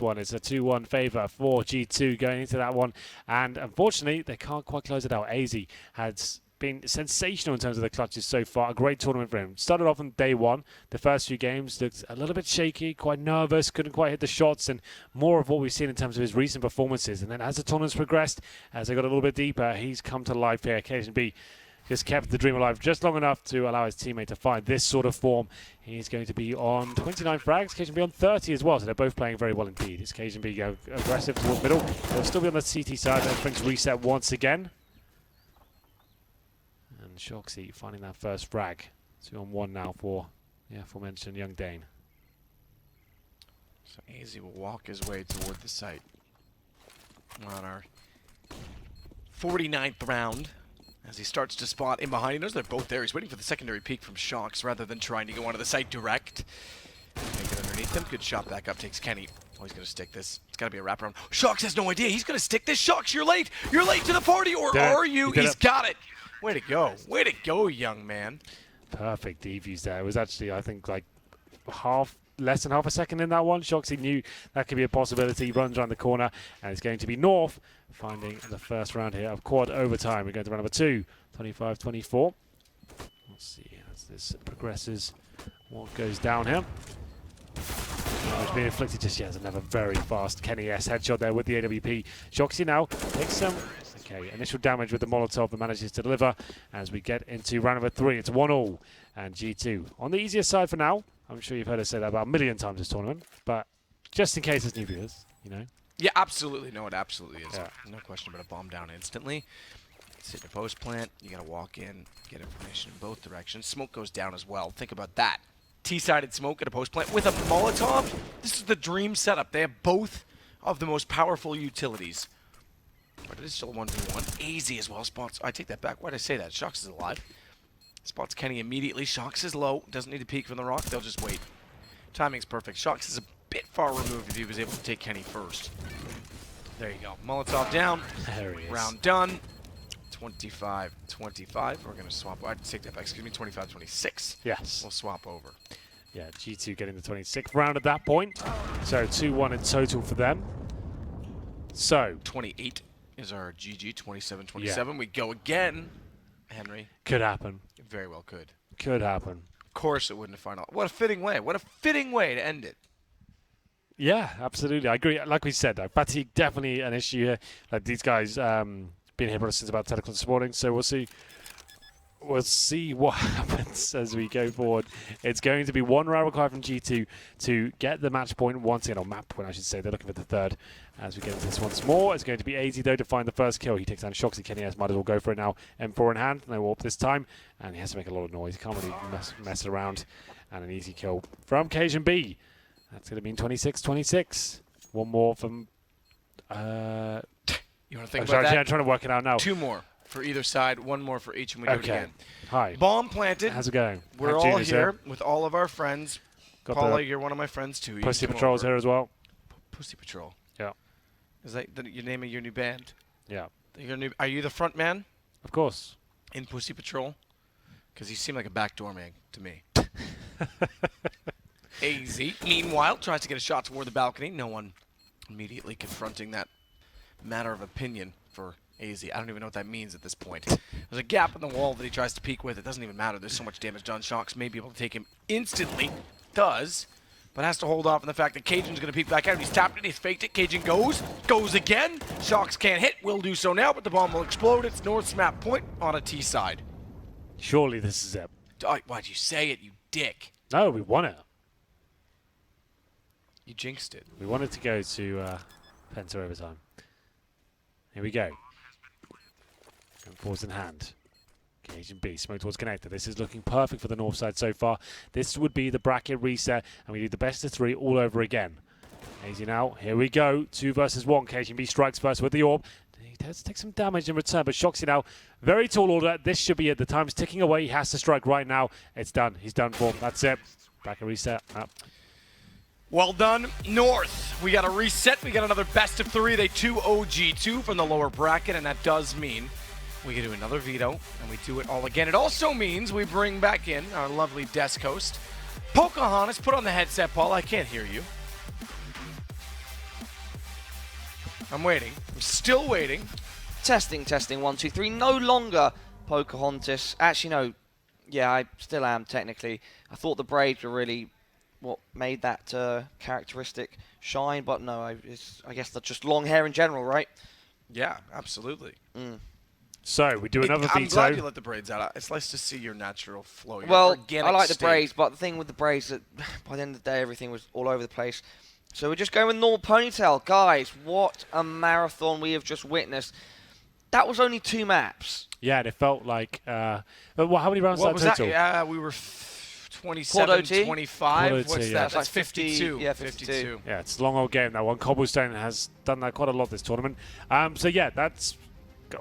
one. It's a 2-1 favour for G2 going into that one, and unfortunately they can't quite close it out. Aizy has been sensational in terms of the clutches so far. A great tournament for him. Started off on day one. The first few games looked a little bit shaky, quite nervous, couldn't quite hit the shots, and more of what we've seen in terms of his recent performances. And then as the tournament's progressed, as they got a little bit deeper, he's come to life here. KGB just kept the dream alive just long enough to allow his teammate to find this sort of form. He's going to be on 29 frags, KGB on 30 as well, so they're both playing very well indeed. It's KGB go aggressive towards middle. They'll still be on the CT side. Then Frank's reset once again. And Shoxy finding that first frag. 2-on-1 now for the aforementioned young Dane. So Aizy will walk his way toward the site on our 49th round. As he starts to spot in behind, he knows they're both there. He's waiting for the secondary peek from Shox rather than trying to go onto the site direct. Make it underneath him. Good shot back up. Takes Kenny. Oh, he's going to stick this. It's got to be a wraparound. Shox has no idea. He's going to stick this. Shox, you're late. You're late to the party, or are you? He's got it. Way to go. Way to go, young man. Perfect defuse there. It was actually, I think, like less than half a second in that one. Shoxy knew that could be a possibility. He runs around the corner, and it's going to be North finding the first round here of quad overtime. We're going to round number 2, 25-24. Let's see as this progresses. What goes down here? It's being inflicted just yet. Another very fast KennyS headshot there with the AWP. Shoxy now takes some initial damage with the Molotov and manages to deliver as we get into round number 3. It's 1-1 and G2 on the easier side for now. I'm sure you've heard us say that about a million times this tournament, but just in case there's new viewers, you know. Yeah, absolutely. No, it absolutely is. Yeah. No question about a bomb down instantly. Sit in a post plant. You got to walk in, get information in both directions. Smoke goes down as well. Think about that. T-sided smoke at a post plant with a Molotov. This is the dream setup. They have both of the most powerful utilities. But it is still a 1v1. Aizy as well spots. I take that back. Why did I say that? Shox is alive. Spots Kenny immediately. Shox is low. Doesn't need to peek from the rock. They'll just wait. Timing's perfect. Shox is a bit far removed if he was able to take Kenny first. There you go. Molotov down. There he is. Round done. 25-25. We're going to swap. I'd take that back. Excuse me. 25-26. Yes. We'll swap over. Yeah, G2 getting the 26th round at that point. So 2-1 in total for them. So 28 is our GG. 27-27. Yeah. We go again. Henry. Could happen. It very well could. Could happen. Of course it wouldn't have final. What a fitting way. What a fitting way to end it. Yeah, absolutely. I agree. Like we said, though, fatigue definitely an issue here. Like these guys been here since about technical supporting, so we'll see. We'll see what happens as we go forward. It's going to be one round required from G2 to get the match point once again, or map point, I should say. They're looking for the third as we get into this once more. It's going to be Aizy, though, to find the first kill. He takes down Shox&KennyS. Might as well go for it now. M4 in hand. No warp this time. And he has to make a lot of noise. Can't really mess around. And an easy kill from Cajunb. That's going to mean 26-26. One more from... You want to think sorry, about that? I'm trying to work it out now. 2 more for either side, 1 more for each, and we do it again. Hi. Bomb planted. How's it going? We're all here with all of our friends. Got Paula, you're one of my friends too. Pussy Patrol's here as well. Pussy Patrol. Yeah. Is that your name of your new band? Yeah. Are you the front man Of course. in Pussy Patrol? Because you seem like a backdoor man to me. Aizy, meanwhile, tries to get a shot toward the balcony. No one immediately confronting that matter of opinion for Aizy. I don't even know what that means at this point. There's a gap in the wall that he tries to peek with. It doesn't even matter. There's so much damage done. Shox may be able to take him instantly. Does. But has to hold off on the fact that Cajun's going to peek back out. He's tapped it. He's faked it. Cajun goes again. Shox can't hit. Will do so now, but the bomb will explode. It's North's map point on a T side. Surely this is it. Why'd you say it, you dick? No, we won it. You jinxed it. We wanted to go to Penta overtime. Here we go. And forwards in hand. KGB, smoke towards connector. This is looking perfect for the north side so far. This would be the bracket reset, and we do the best of 3 all over again. Aizy now. Here we go. 2 versus 1. KGB strikes first with the orb. He does take some damage in return, but Shoxy now. Very tall order. This should be it. The time's ticking away. He has to strike right now. It's done. He's done for. That's it. Bracket reset. Up. Well done, North. We got a reset. We got another best of 3. They 2-0 G2 from the lower bracket, and that does mean we can do another veto, and we do it all again. It also means we bring back in our lovely desk host, Pocahontas. Put on the headset, Paul. I can't hear you. I'm waiting. I'm still waiting. Testing, testing, 1, 2, 3. No longer Pocahontas. Actually, no. Yeah, I still am, technically. I thought the braids were really what made that characteristic shine, but no, I guess that's just long hair in general, right? Yeah, absolutely. So we do another I'm veto. glad you let the braids out. It's nice to see your natural flow. Your Well, organic I like the state. braids, but the thing with the braids that by the end of the day, everything was all over the place. So we're just going with normal ponytail. Guys, what a marathon we have just witnessed. That was only 2 maps. Yeah, and it felt like. Well, how many rounds What was was that that? total? We were 27, Quad OT? 25. Quad OT, What's yeah. that? That's That's like 50, 52. yeah, 52. Yeah, it's a long old game, that one. Cobblestone has done that quite a lot this tournament. So yeah, that's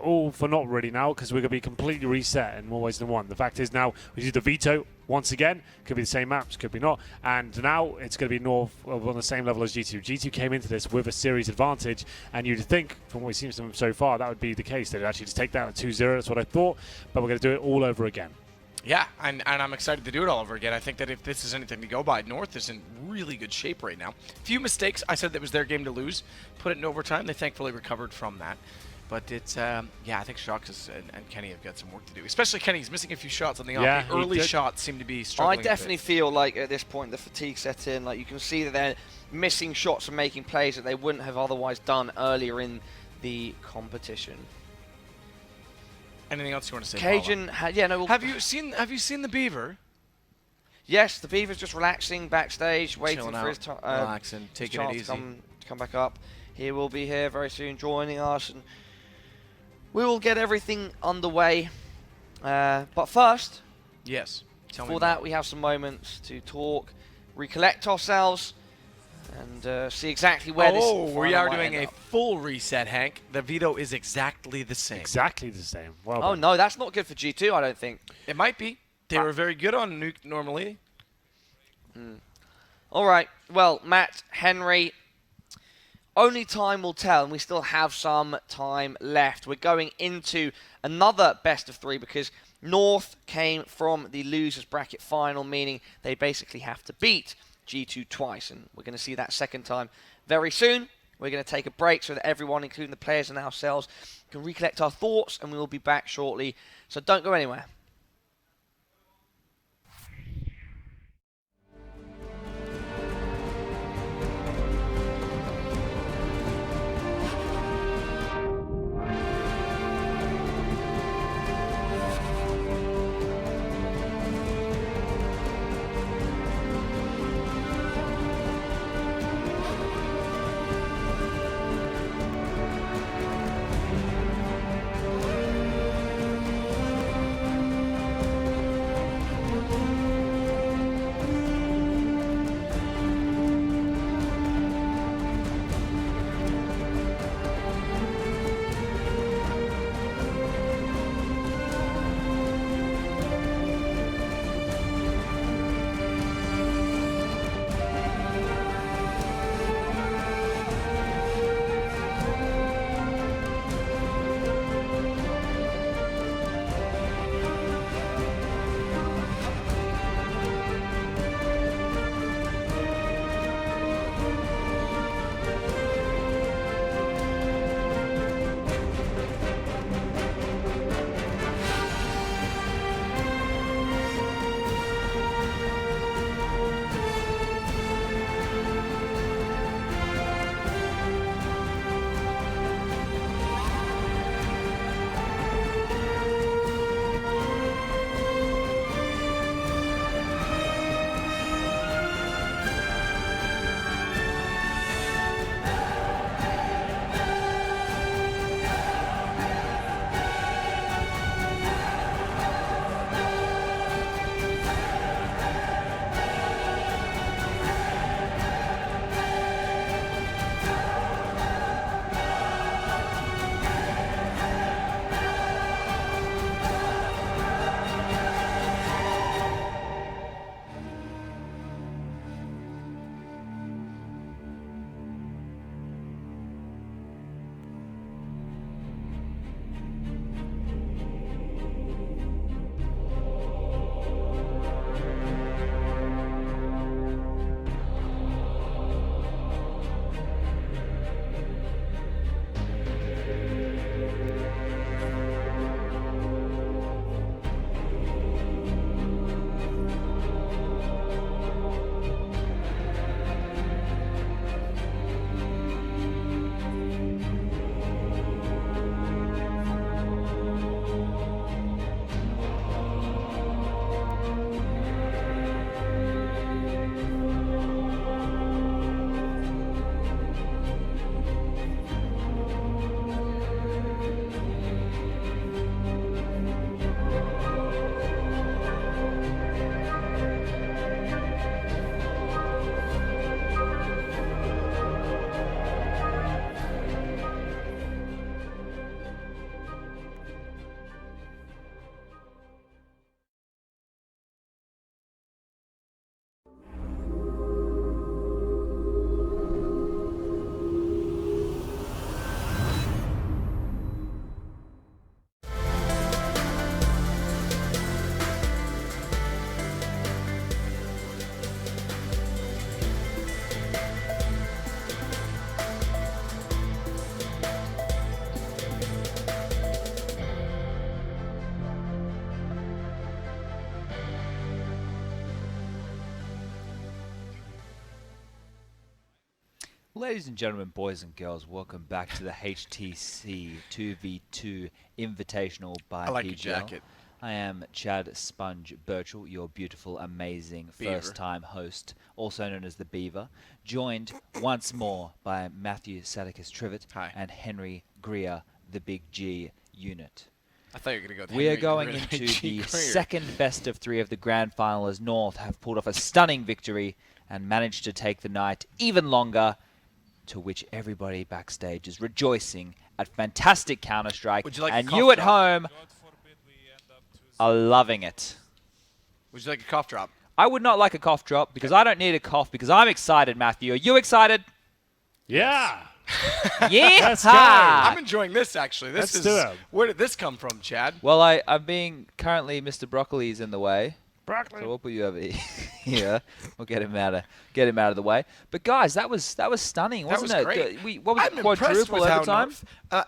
all for not really now, because we're going to be completely reset in more ways than one. The fact is now we do the veto once again. Could be the same maps, could be not. And now it's going to be North on the same level as G2. G2 came into this with a series advantage, and you'd think, from what we've seen from them so far, that would be the case. They'd actually just take that at 2-0. That's what I thought. But we're going to do it all over again. Yeah, and I'm excited to do it all over again. I think that if this is anything to go by, North is in really good shape right now. Few mistakes. I said that was their game to lose. Put it in overtime. They thankfully recovered from that. But it's, yeah, I think Shox and Kenny have got some work to do. Especially Kenny. He's missing a few shots on the off. Yeah, The early shots seem to be I struggling. definitely feel like at this point the fatigue set in. Like you can see that they're missing shots and making plays that they wouldn't have otherwise done earlier in the competition. Anything else you want to say, Cajun, yeah, no. Have you seen the Beaver? Yes, the Beaver's just relaxing backstage, waiting Chilling for his out, time, relaxing, taking it easy. to come back up. He will be here very soon, joining us, and we will get everything underway. But first, Yes. Tell me before that, we have some moments to talk, recollect ourselves, and see exactly where this. Oh, we final are might doing end a up. full reset, Hank. The veto is exactly the same. Exactly the same. Well Oh done. no, that's not good for G2. I don't think. It might be. They were very good on Nuke normally. All right. Well, Matt, Henry. Only time will tell, and we still have some time left. We're going into another best of 3 because North came from the losers bracket final, meaning they basically have to beat G2 twice, and we're going to see that second time very soon. We're going to take a break so that everyone, including the players and ourselves, can recollect our thoughts, and we will be back shortly. So don't go anywhere. Ladies and gentlemen, boys and girls, welcome back to the HTC 2v2 Invitational by I like PGL. your jacket. I am Chad Sponge Birchall, your beautiful, amazing first-time host, also known as the Beaver, joined once more by Matthew Sadicus Trivet and Henry Greer, the Big G Unit. I thought you were going to go with We are Henry going Greer, into G. the Greer. second best of three of the grand final as North have pulled off a stunning victory and managed to take the night even longer, to which everybody backstage is rejoicing at fantastic Counter-Strike. Would you like a and cough you at drop? home are loving it. Would you like a cough drop? I would not like a cough drop because I don't need a cough because I'm excited, Matthew. Are you excited? Yeah. Yeah. Let's go. I'm enjoying this, actually. This Let's do it. Where did this come from, Chad? Well, I'm being currently Mr. Broccoli's in the way. Broccoli. So we'll put you over here. We'll get him out of the way. But guys, that was stunning, wasn't was it? great. What was I'm it, impressed quadruple with how overtime?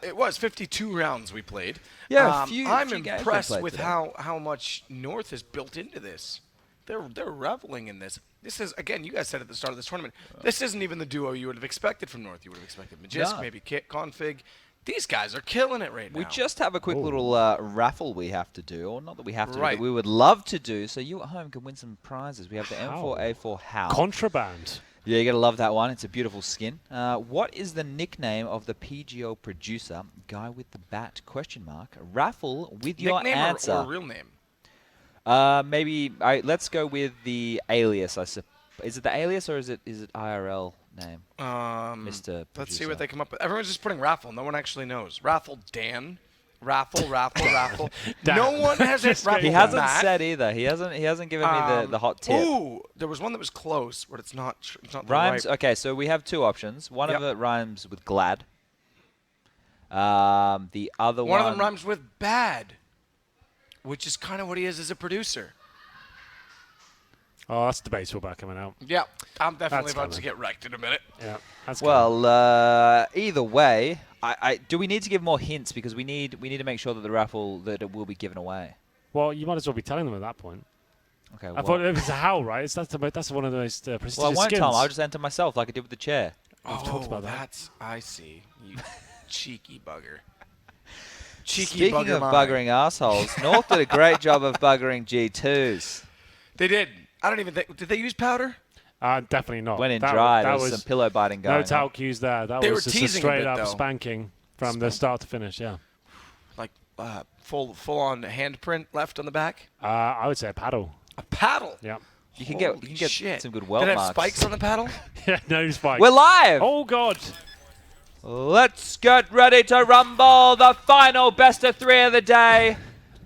it was 52 rounds we played. Yeah, I'm few games we impressed played with today. how much North has built into this. They're reveling in this. This is, again, you guys said at the start of this tournament, this isn't even the duo you would have expected from North. You would have expected Magisk, No. maybe Config. These guys are killing it right now. We just have a quick little raffle we have to do, or not that we have to do, Right. but we would love to do, so you at home can win some prizes. We have the How? M4A4 How. Contraband. Yeah, you gotta love that one. It's a beautiful skin. What is the nickname of the PGL producer? Guy with the bat? Question mark. Raffle with your Nickname answer. or real name? Maybe let's go with the alias. Is it the alias or is it IRL name? Mr. Let's see Producer. what they come up with. Everyone's just putting raffle. No one actually knows. Raffle Dan. Raffle. Dan. No one has it. Raffle He hasn't Matt. said either. He hasn't given me the hot tip. Ooh, there was one that was close, but it's not. It's not the Rhymes. right. Okay, so we have two options. One of Yep. it rhymes with glad. The other one. One of them rhymes with bad, which is kind of what he is as a producer. Oh, that's the baseball bat coming out. Yeah, I'm definitely That's about to coming. get wrecked in a minute. Yeah. That's Well, either way, do we need to give more hints because we need to make sure that the raffle that it will be given away. Well, you might as well be telling them at that point. Okay. I Well, thought it was a howl, right? That's one of the most prestigious well I won't skins. tell 'em. I'll just enter myself like I did with the chair. We've talked about that. That's. I see. You cheeky bugger. Cheeky Speaking bugger of mine. buggering assholes, North did a great job of buggering G2s. They did. I don't even think. Did they use powder? Definitely not. When in That dry, that there was was some pillow biting going no on. talc used there. That They was were just a teasing a straight bit, up though. spanking from the start to finish. Yeah. Like full on handprint left on the back. I would say a paddle. A paddle. Yeah. You can Holy get shit. some good weld Did it have marks. spikes on the paddle? Yeah. No spikes. We're live! Oh God. Let's get ready to rumble the final best of three of the day.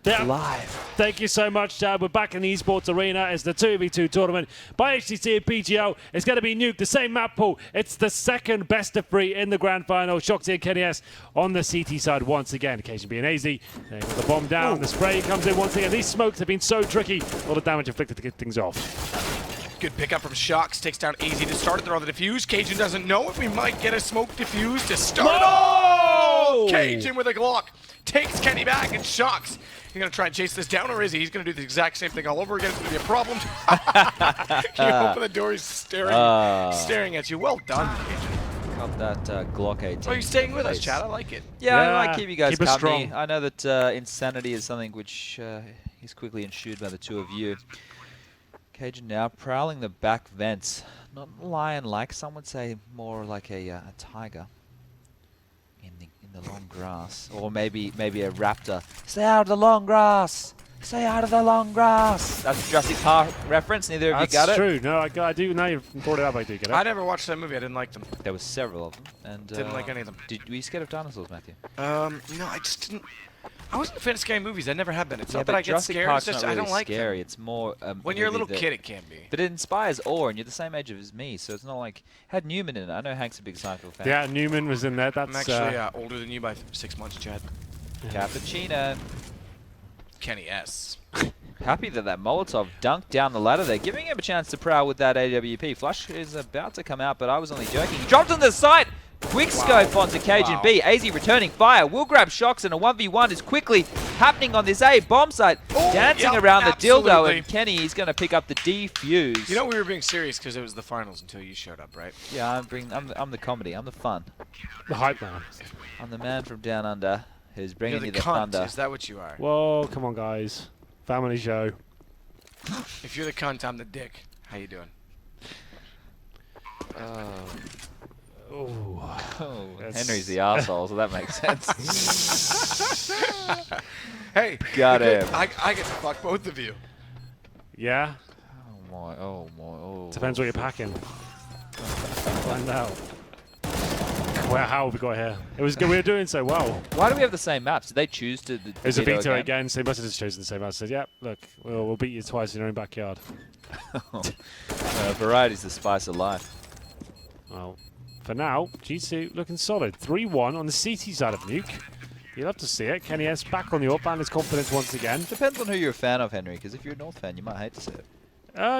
Yeah. Live. Thank you so much, Chad. We're back in the esports arena. It's the 2v2 tournament by HTC and PGL. It's going to be Nuke, the same map pool. It's the second best of three in the grand final. Shox&KennyS on the CT side once again. Occasion being Aizy. They got the bomb down. The spray comes in once again. These smokes have been so tricky. All the damage inflicted to get things off. Good pickup from Shox. Takes down Aizy to start it. They're on the defuse. Cajun doesn't know if we might get a smoke defuse to start it off. Cajun with a Glock. Takes Kenny back and Shox. He's going to try and chase this down, or is he? He's going to do the exact same thing all over again. It's going to be a problem. You open the door, he's staring at you. Well done, Cajun. Got that Glock 18. Oh, you're staying with us, face. Chad. I like it. Yeah, I Yeah, like keep you guys keep us company. strong. I know that insanity is something which is quickly ensued by the two of you. Cajun now prowling the back vents. Not lion-like, some would say more like a tiger in the long grass, or maybe a raptor. Stay out of the long grass. Stay out of the long grass. That's a Jurassic Park reference. Neither of you got That's it. true. No, I do. Now you've brought it up. I do get it. I never watched that movie. I didn't like them. There were several of them, and Didn't like any of them. Were you scared of dinosaurs, Matthew? No, I just didn't. I wasn't a fan of scary movies. I never have been. It's Yeah, not that but I get Jurassic scared. Park's It's just not I really don't like scary. them. It's more When you're a movie little that- kid, it can be. But it inspires awe, and you're the same age as me, so it's not like had Newman in it. I know Hank's a big Seinfeld fan. Yeah, Newman was in there. That's I'm actually older than you by 6 months, Chad. Cappuccino. Kenny S. Happy that Molotov dunked down the ladder there, giving him a chance to prowl with that AWP. Flush is about to come out, but I was only joking. He dropped on the side, Quick scope onto Cajunb. Aizy returning fire. Will grab Shox, and a 1v1 is quickly happening on this A bomb site. Dancing around the dildo, and Kenny is going to pick up the defuse. You know we were being serious because it was the finals until you showed up, right? Yeah, I'm the comedy. I'm the fun. The hype man. I'm the man from down under who's bringing You're you the the cunt. thunder. Is that what you are? Whoa, come on, guys. Family show. If you're the cunt, I'm the dick. How you doing? Oh, Henry's the arsehole, so that makes sense. Hey, Got him. I get to fuck both of you. yeah. Oh my. Oh. Depends what you're packing. Find out. Well, how have we got here? It was good. We were doing so well. Why do we have the same maps? Did they choose to? It was a veto again, so they must have just chosen the same. I said, "Yeah, look, we'll beat you twice in your own backyard." Variety's the spice of life. Well, for now, G2 looking solid. 3-1 on the CT side of Nuke. You'll have to see it. KennyS back on the up and his confidence once again. Depends on who you're a fan of, Henry, because if you're a North fan, you might hate to see it.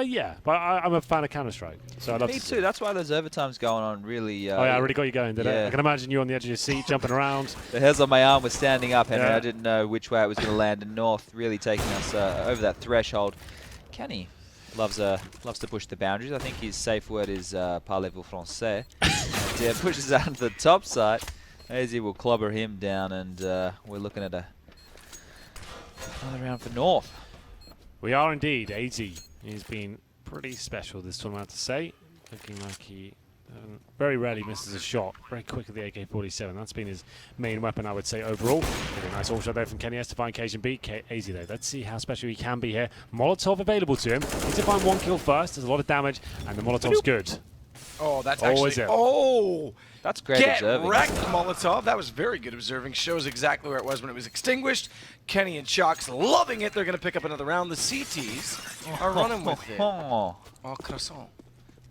Yeah, but I'm a fan of Counter-Strike, so I love Me to see too. it. That's why those overtimes going on really... Oh, yeah, I really got you going, did yeah. I can imagine you on the edge of your seat, jumping around. The hairs on my arm were standing up, Henry. Yeah. I didn't know which way it was going to land, and North really taking us over that threshold. Kenny loves to push the boundaries. I think his safe word is parlez-vous français. And, yeah, pushes out to the top side. Aizy will clobber him down, and we're looking at another round for North. We are indeed. Aizy. He's been pretty special this tournament, I have to say. Looking like he very rarely misses a shot. Very quick at the AK-47. That's been his main weapon, I would say, overall. Really nice all shot there from KennyS to find Cajunb. Aizy, though. Let's see how special he can be here. Molotov available to him. Needs to find one kill first. There's a lot of damage, and the Molotov's good. Oh, that's Oh, is actually... it? Oh! That's great Get observing. wrecked, Molotov. That was very good observing. Shows exactly where it was when it was extinguished. Kenny and Shox loving it. They're going to pick up another round. The CTs are running with it. Oh, Oh, croissant.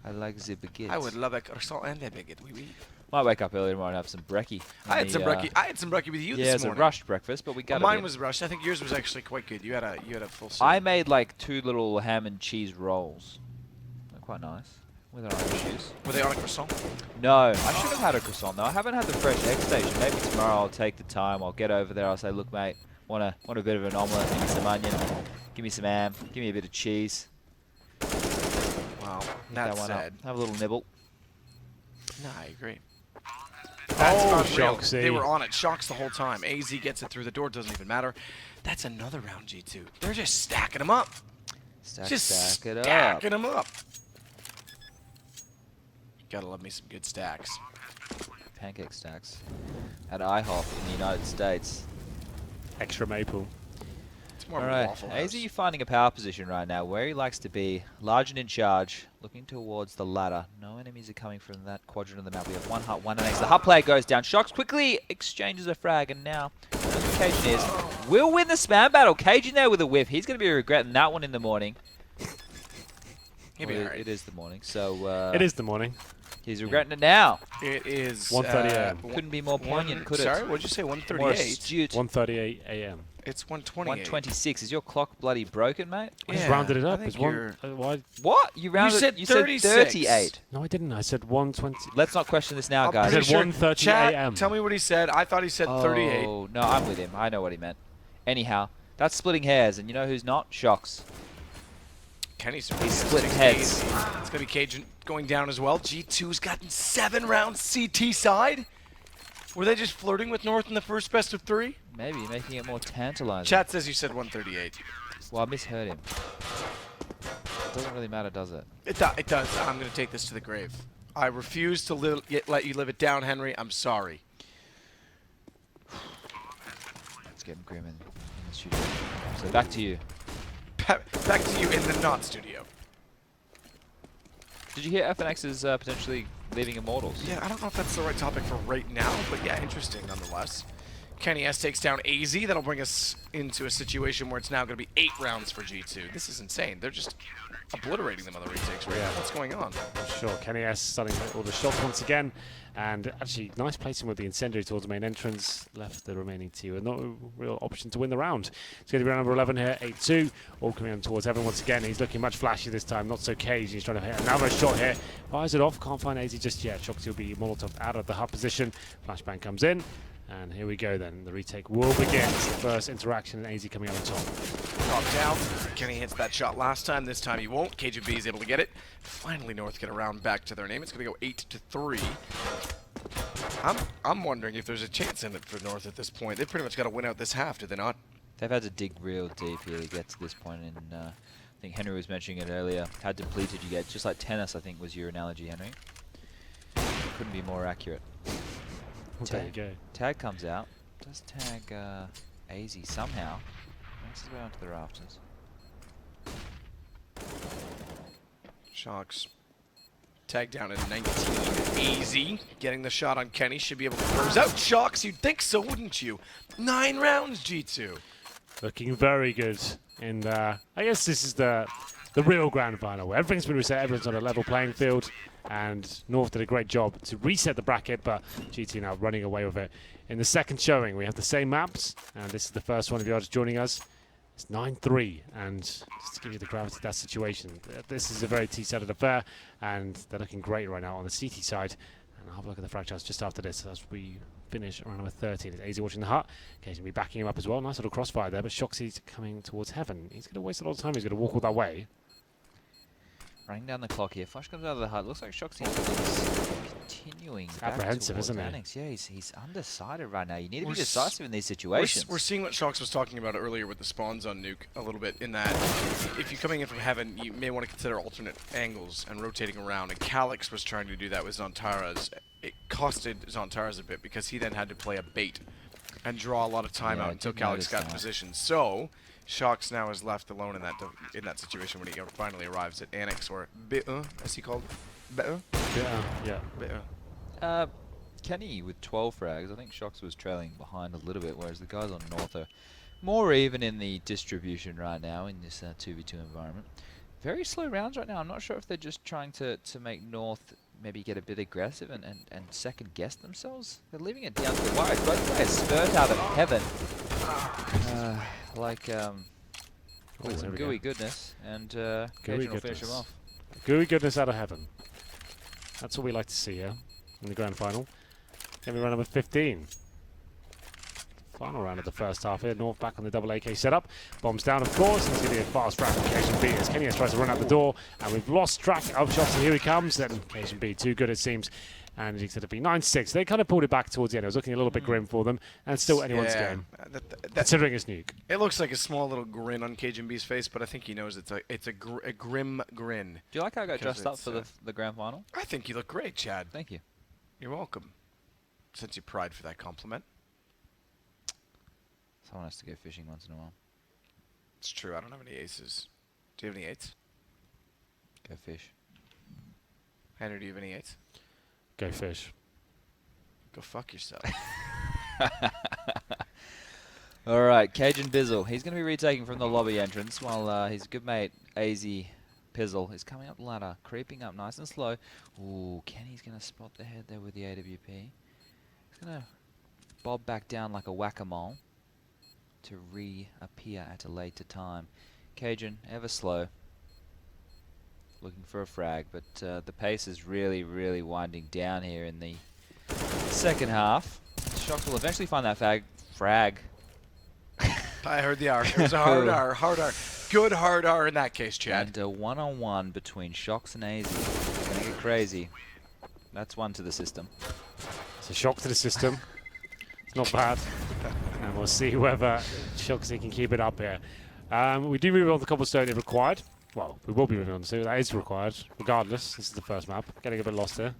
I like the baguette. I would love a croissant and a baguette. Oui, oui. Might wake up early tomorrow and have some brekkie. I had some brekkie with you Yeah, this it was morning. a rushed breakfast, but we got Mine was rushed. I think yours was actually quite good. You had a full set. I made like 2 little ham and cheese rolls. They're quite nice. With our own shoes. Were they on a croissant? No, I should have had a croissant though. I haven't had the fresh egg station. Maybe tomorrow I'll take the time. I'll get over there. I'll say, look, mate, want a bit of an omelette? Give me some onion. Give me some ham. Give me a bit of cheese. Wow, Pick that's one up. sad. Have a little nibble. No, I agree. Oh, unreal. Shoxy. They were on it. Shocks the whole time. AZ gets it through the door. Doesn't even matter. That's another round, G2. They're just stacking them up. Stack Just it up. stacking them up. Gotta love me some good stacks. Pancake stacks. At IHOP in the United States. Extra maple. It's more All of a right, Waffle House. AZ finding a power position right now where he likes to be, large and in charge, looking towards the ladder. No enemies are coming from that quadrant of the map. We have one hut, one ace. The hut player goes down. Shox quickly exchanges a frag, and now Cajun is will win the spam battle. Cajun there with a whiff. He's going to be regretting that one in the morning. He'll be Well, alright. it is the morning, so It is the morning. he's regretting it now. It is 1:30 a.m. Couldn't be more poignant, could it? Sorry, what'd you say? More 138. astute. 1:38 a.m. It's 128. 126. Is your clock bloody broken, mate? I just Yeah, rounded it I up. think It's one. you're- Why? What? You rounded? said You 36. said 38. No, I didn't. I said 1:20. Let's not question this now, I'm guys. pretty said sure. 1:30 Chat, a.m. Tell me what he said. I thought he said 38. Oh, no, I'm with him. I know what he meant. Anyhow, that's splitting hairs, and you know who's not? Shox. Kenny's splitting heads. It's going to be Cajun going down as well. G2's gotten 7 rounds CT side. Were they just flirting with North in the first best of 3? Maybe making it more tantalizing. Chat says you said 138. Well, I misheard him. Doesn't really matter, does it? It does. I'm going to take this to the grave. I refuse to let you live it down, Henry. I'm sorry. It's getting grim in the studio. So back to you. Back to you in the not studio. Did you hear FNX is potentially leaving Immortals? Yeah, I don't know if that's the right topic for right now, but yeah, interesting nonetheless. KennyS takes down Aizy. That'll bring us into a situation where it's now going to be 8 rounds for G2. This is insane. They're just obliterating them on the retakes right now. What's going on? Sure, KennyS starting all the shots once again. And actually, nice placing with the incendiary towards the main entrance. Left the remaining two with no real option to win the round. It's going to be round number 11 here, 8-2. All coming on towards Heaven once again. He's looking much flashy this time, not so cagey. He's trying to hit another shot here. Fires it off, can't find Aizy just yet. Shox will be Molotov out of the hub position. Flashbang comes in. And here we go then. The retake will begin. It's the first interaction, and Aizy coming out on top. Knocked out. Kenny hits that shot last time. This time he won't. KJB is able to get it. Finally, North get around back to their name. It's going to go 8-3. I'm wondering if there's a chance in it for North at this point. They've pretty much got to win out this half, do they not? They've had to dig real deep here to get to this point, and I think Henry was mentioning it earlier. How depleted you get, just like tennis, I think was your analogy, Henry. Couldn't be more accurate. Well, there you go. Tag comes out. Does tag Aizy somehow. Makes his way onto the rafters. Shox tag down at 19. Aizy getting the shot on Kenny. Should be able to close out Shox. You'd think so, wouldn't you? 9 rounds, G2. Looking very good. And I guess this is the real grand final where everything's been reset, everyone's on a level playing field. And North did a great job to reset the bracket, but G2 now running away with it. In the second showing, we have the same maps, and this is the first one if you are just joining us. It's 9-3, and just to give you the gravity of that situation, this is a very T-sided affair, and they're looking great right now on the CT side. And I'll have a look at the fractures just after this as we finish around number 13. It's Aizy watching the hut. Occasionally backing him up as well. Nice little crossfire there, but Shoxy's coming towards Heaven. He's going to waste a lot of time. He's going to walk all that way. Running down the clock here. Flash comes out of the hut. Looks like Shoxy is continuing. Apprehensive, isn't it? Annex. Yeah, he's undecided right now. You need to be decisive in these situations. We're seeing what Shox was talking about earlier with the spawns on Nuke a little bit, in that if you're coming in from Heaven, you may want to consider alternate angles and rotating around. And Calyx was trying to do that with Zontaras. It costed Zontaras a bit because he then had to play a bait and draw a lot of time out until Calyx got in position. So Shox now is left alone in that situation when he finally arrives at Annex, or BE, as he called it. Yeah. Kenny with 12 frags. I think Shox was trailing behind a little bit, whereas the guys on North are more even in the distribution right now in this 2v2 environment. Very slow rounds right now. I'm not sure if they're just trying to make North maybe get a bit aggressive and second guess themselves. They're leaving it down to the wire. Both players spurt out of Heaven. With some gooey goodness, and Cajun will finish him off. Gooey goodness out of Heaven. That's what we like to see here in the grand final. Then we run number 15. Final round of the first half here. North back on the double AK setup. Bombs down, of course. And it's going to be a fast round for KJB as KennyS tries to run out the door. And we've lost track of shots, and here he comes. Then KJB too good, it seems. And he's going to be 9-6. They kind of pulled it back towards the end. It was looking a little bit grim for them. And still anyone's game, considering it's Nuke. It looks like a small little grin on KJB's face, but I think he knows it's a grim grin. Do you like how I got dressed up for the grand final? I think you look great, Chad. Thank you. You're welcome. Since you pride for that compliment. Someone has to go fishing once in a while. It's true. I don't have any aces. Do you have any eights? Go fish. Henry, do you have any eights? Go fish. Go fuck yourself. All right, Cajun Bizzle. He's going to be retaking from the lobby entrance while his good mate, Aizy Pizzle, is coming up the ladder, creeping up nice and slow. Ooh, Kenny's going to spot the head there with the AWP. He's going to bob back down like a whack-a-mole to reappear at a later time. Cajun, ever slow. Looking for a frag, but the pace is really, really winding down here in the second half. Shox will eventually find that frag. I heard the R. It was a hard R. Good hard R in that case, Chad. And a one-on-one between Shox and Aizy. It's going to get crazy. That's one to the system. It's a shock to the system. It's not bad. And we'll see whether Shoxy can keep it up here. We do move on to cobblestone if required. Well, we will be moving on to that is required, regardless. This is the first map. Getting a bit lost here.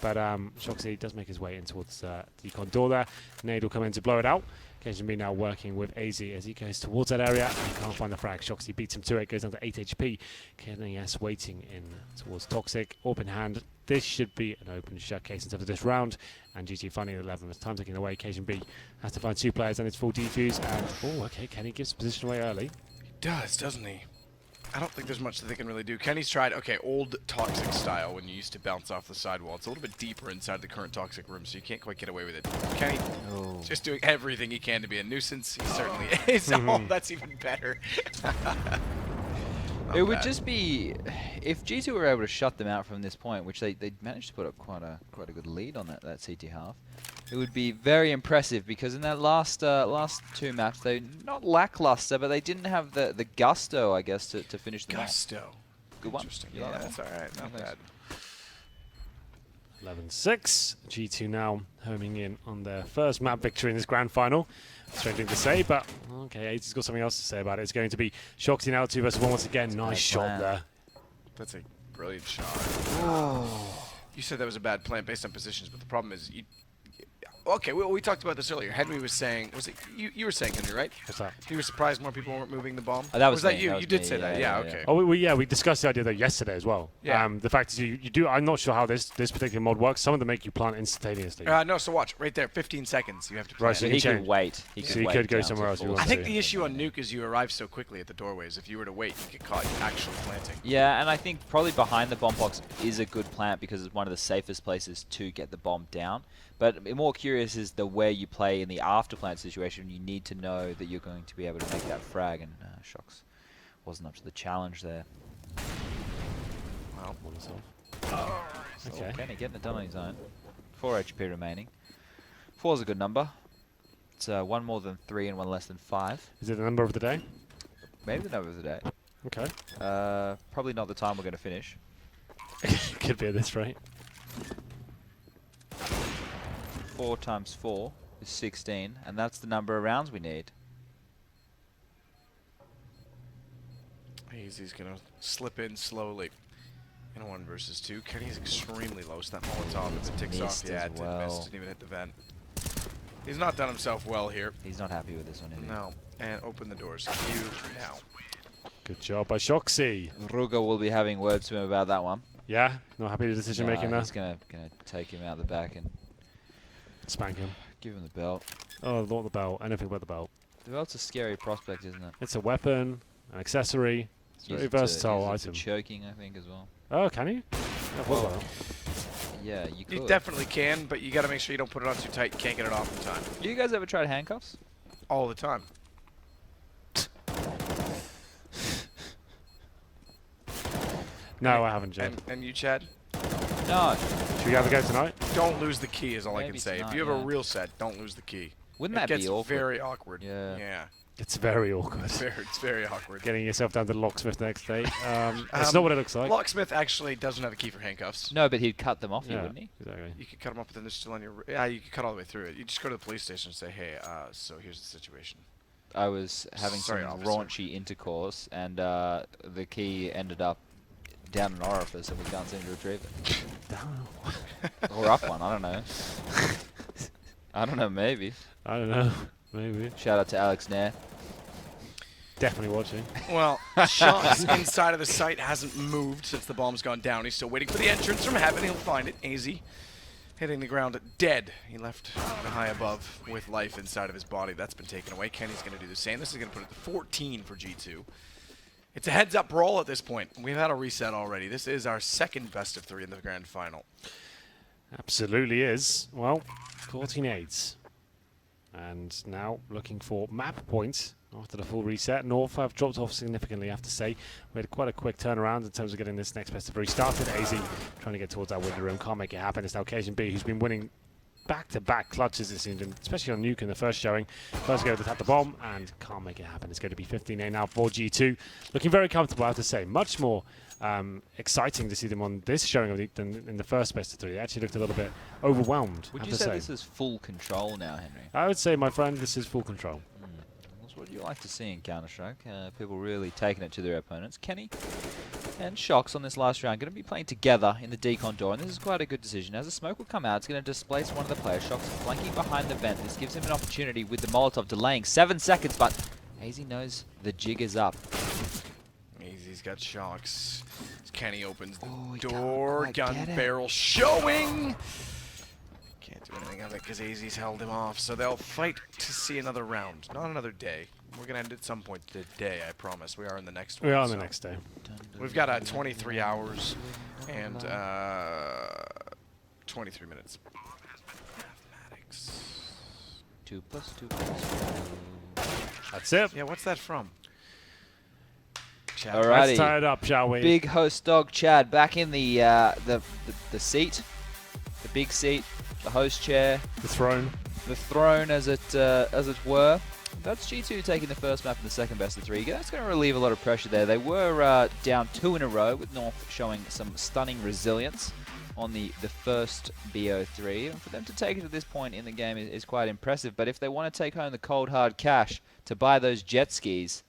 But Shoxy does make his way in towards the decon door there. Nade will come in to blow it out. Kajunb now working with Aizy as he goes towards that area. And he can't find the frag. Shoxy beats him to it, goes down to 8 HP. KennyS waiting in towards Toxic. Open hand. This should be an open shut case in terms of this round. And GG finding 11 as time taking away. Kajunb has to find 2 players and it's full defuse. And, oh, okay, Kenny gives position away early. He does, doesn't he? I don't think there's much that they can really do. Kenny's tried, okay, old Toxic style when you used to bounce off the sidewall. It's a little bit deeper inside the current Toxic room, so you can't quite get away with it. Kenny just doing everything he can to be a nuisance. He certainly is. Oh, that's even better. It would just be if G2 were able to shut them out from this point, which they managed to put up quite a good lead on that CT half. It would be very impressive because in that last 2 maps they not lackluster, but they didn't have the gusto, I guess, to finish the Gusto. Good one. Interesting. Yeah, That's all right. Not bad. 11-6. G2 now homing in on their first map victory in this grand final. Strange thing to say, but okay, Aizy's got something else to say about it. It's going to be Shoxy now 2 versus 1 once again. Nice shot there. That's a brilliant shot. You said that was a bad plan based on positions, but the problem is okay, we talked about this earlier. Henry was saying, was it you were saying, Henry, right? What's that? You were surprised more people weren't moving the bomb? That was that me, you? that was You did me, say that. yeah, Yeah, yeah. okay. Oh, we discussed the idea though yesterday as well. Yeah. The fact is you do. I'm not sure how this particular mod works. Some of them make you plant instantaneously. No, so watch right there. 15 seconds. You have to plan. Right, So you he can could wait. He So could you wait could go down somewhere to else if you full want I think to. the issue on Nuke is you arrive so quickly at the doorways. If you were to wait, you get caught actually planting. Yeah, and I think probably behind the bomb box is a good plant because it's one of the safest places to get the bomb down. But more curious is the way you play in the after plant situation. You need to know that you're going to be able to make that frag, and Shox wasn't up to the challenge there. Well, Okay. Kenny getting it done on his own. 4 HP remaining. 4 is a good number. It's 1 more than 3 and 1 less than 5. Is it the number of the day? Maybe the number of the day. Okay. Probably not the time we're going to finish. Could be at this rate. 4 times 4 is 16, and that's the number of rounds we need. Aizy's gonna slip in slowly. In a 1 versus 2. Kenny's extremely low, so that Molotov, if it ticks off, Missed yeah, as it did well. miss. Didn't even hit the vent. He's not done himself well here. He's not happy with this one, is he? No. And open the doors. You now. Good job by Shoxy. Ruga will be having words to him about that one. Yeah. Not happy with the decision making there. He's gonna take him out the back and Spank him. give him the belt. Oh, not the belt. Anything but the belt. The belt's a scary prospect, isn't it? It's a weapon, an accessory. It's a Use very it to- versatile use it for item. choking, I think, as well. Oh, can you? Well, yeah, you could. You definitely can, but you gotta make sure you don't put it on too tight. You can't get it off in time. Do you guys ever tried handcuffs? All the time. No, I haven't, Jed. And you, Chad? No. Should we have a go tonight? Don't lose the key is all I Maybe can say. tonight, If you have yeah. a real set, don't lose the key. Wouldn't It that gets be awkward? very awkward. Yeah. Yeah. It's very awkward. It's very awkward. Getting yourself down to locksmith next day. It's not what it looks like. Locksmith actually doesn't have a key for handcuffs. No, but he'd cut them off you, Yeah, wouldn't he? exactly. You could cut them up, but then they're still on your. Yeah, you could cut all the way through it. You just go to the police station and say, hey, so here's the situation. I was having Sorry, some officer. raunchy intercourse, and the key ended up down an orifice, and we can't seem to retrieve it. Or up one, I don't know. I don't know, maybe. I don't know. Maybe. Shout out to Alex Nair. Definitely watching. Well, Shox inside of the site hasn't moved since the bomb's gone down. He's still waiting for the entrance from heaven. He'll find it. Aizy hitting the ground dead. He left the high above with life inside of his body. That's been taken away. Kenny's going to do the same. This is going to put it to 14 for G2. It's a heads-up brawl at this point. We've had a reset already. This is our second best of 3 in the grand final. Absolutely is. Well, 14-8. And now looking for map points after the full reset. North have dropped off significantly, I have to say. We had quite a quick turnaround in terms of getting this next best of 3 started. Aizy trying to get towards that window room. Can't make it happen. It's now Cajunb who's been winning back-to-back clutches, it seems, especially on Nuke in the first showing. First go to tap the bomb and can't make it happen. It's going to be 15-8 now for G2. Looking very comfortable, I have to say. Much more exciting to see them on this showing than in the first best of 3. They actually looked a little bit overwhelmed, Would I you have to say say. this is full control now, Henry? I would say, my friend, this is full control. That's what you like to see in Counter-Strike. People really taking it to their opponents. Kenny, and Shox on this last round going to be playing together in the decon door, and this is quite a good decision. As the smoke will come out, it's going to displace one of the players. Shox flanking behind the vent. This gives him an opportunity with the Molotov delaying 7 seconds, but Aizy knows the jig is up. Aizy's got Shox. Kenny opens the Oh, he door, can't quite gun get it. barrel showing. Can't do anything of it because Aizy's held him off, so they'll fight to see another round, not another day. We're gonna end at some point today, I promise. We are in the next one. We are on the so next day. We've got 23 hours and 23 minutes. Mathematics. 2 plus 2 plus 2. That's it. Yeah, what's that from? Chat. Alright. Let's Alrighty. tie it up, shall we? Big host dog Chad back in the seat, the big seat, the host chair, The throne. the throne as it were. That's G2 taking the first map in the second best of 3. That's going to relieve a lot of pressure there. They were down 2 in a row, with North showing some stunning resilience on the first BO3. And for them to take it to this point in the game is quite impressive. But if they want to take home the cold hard cash to buy those jet skis,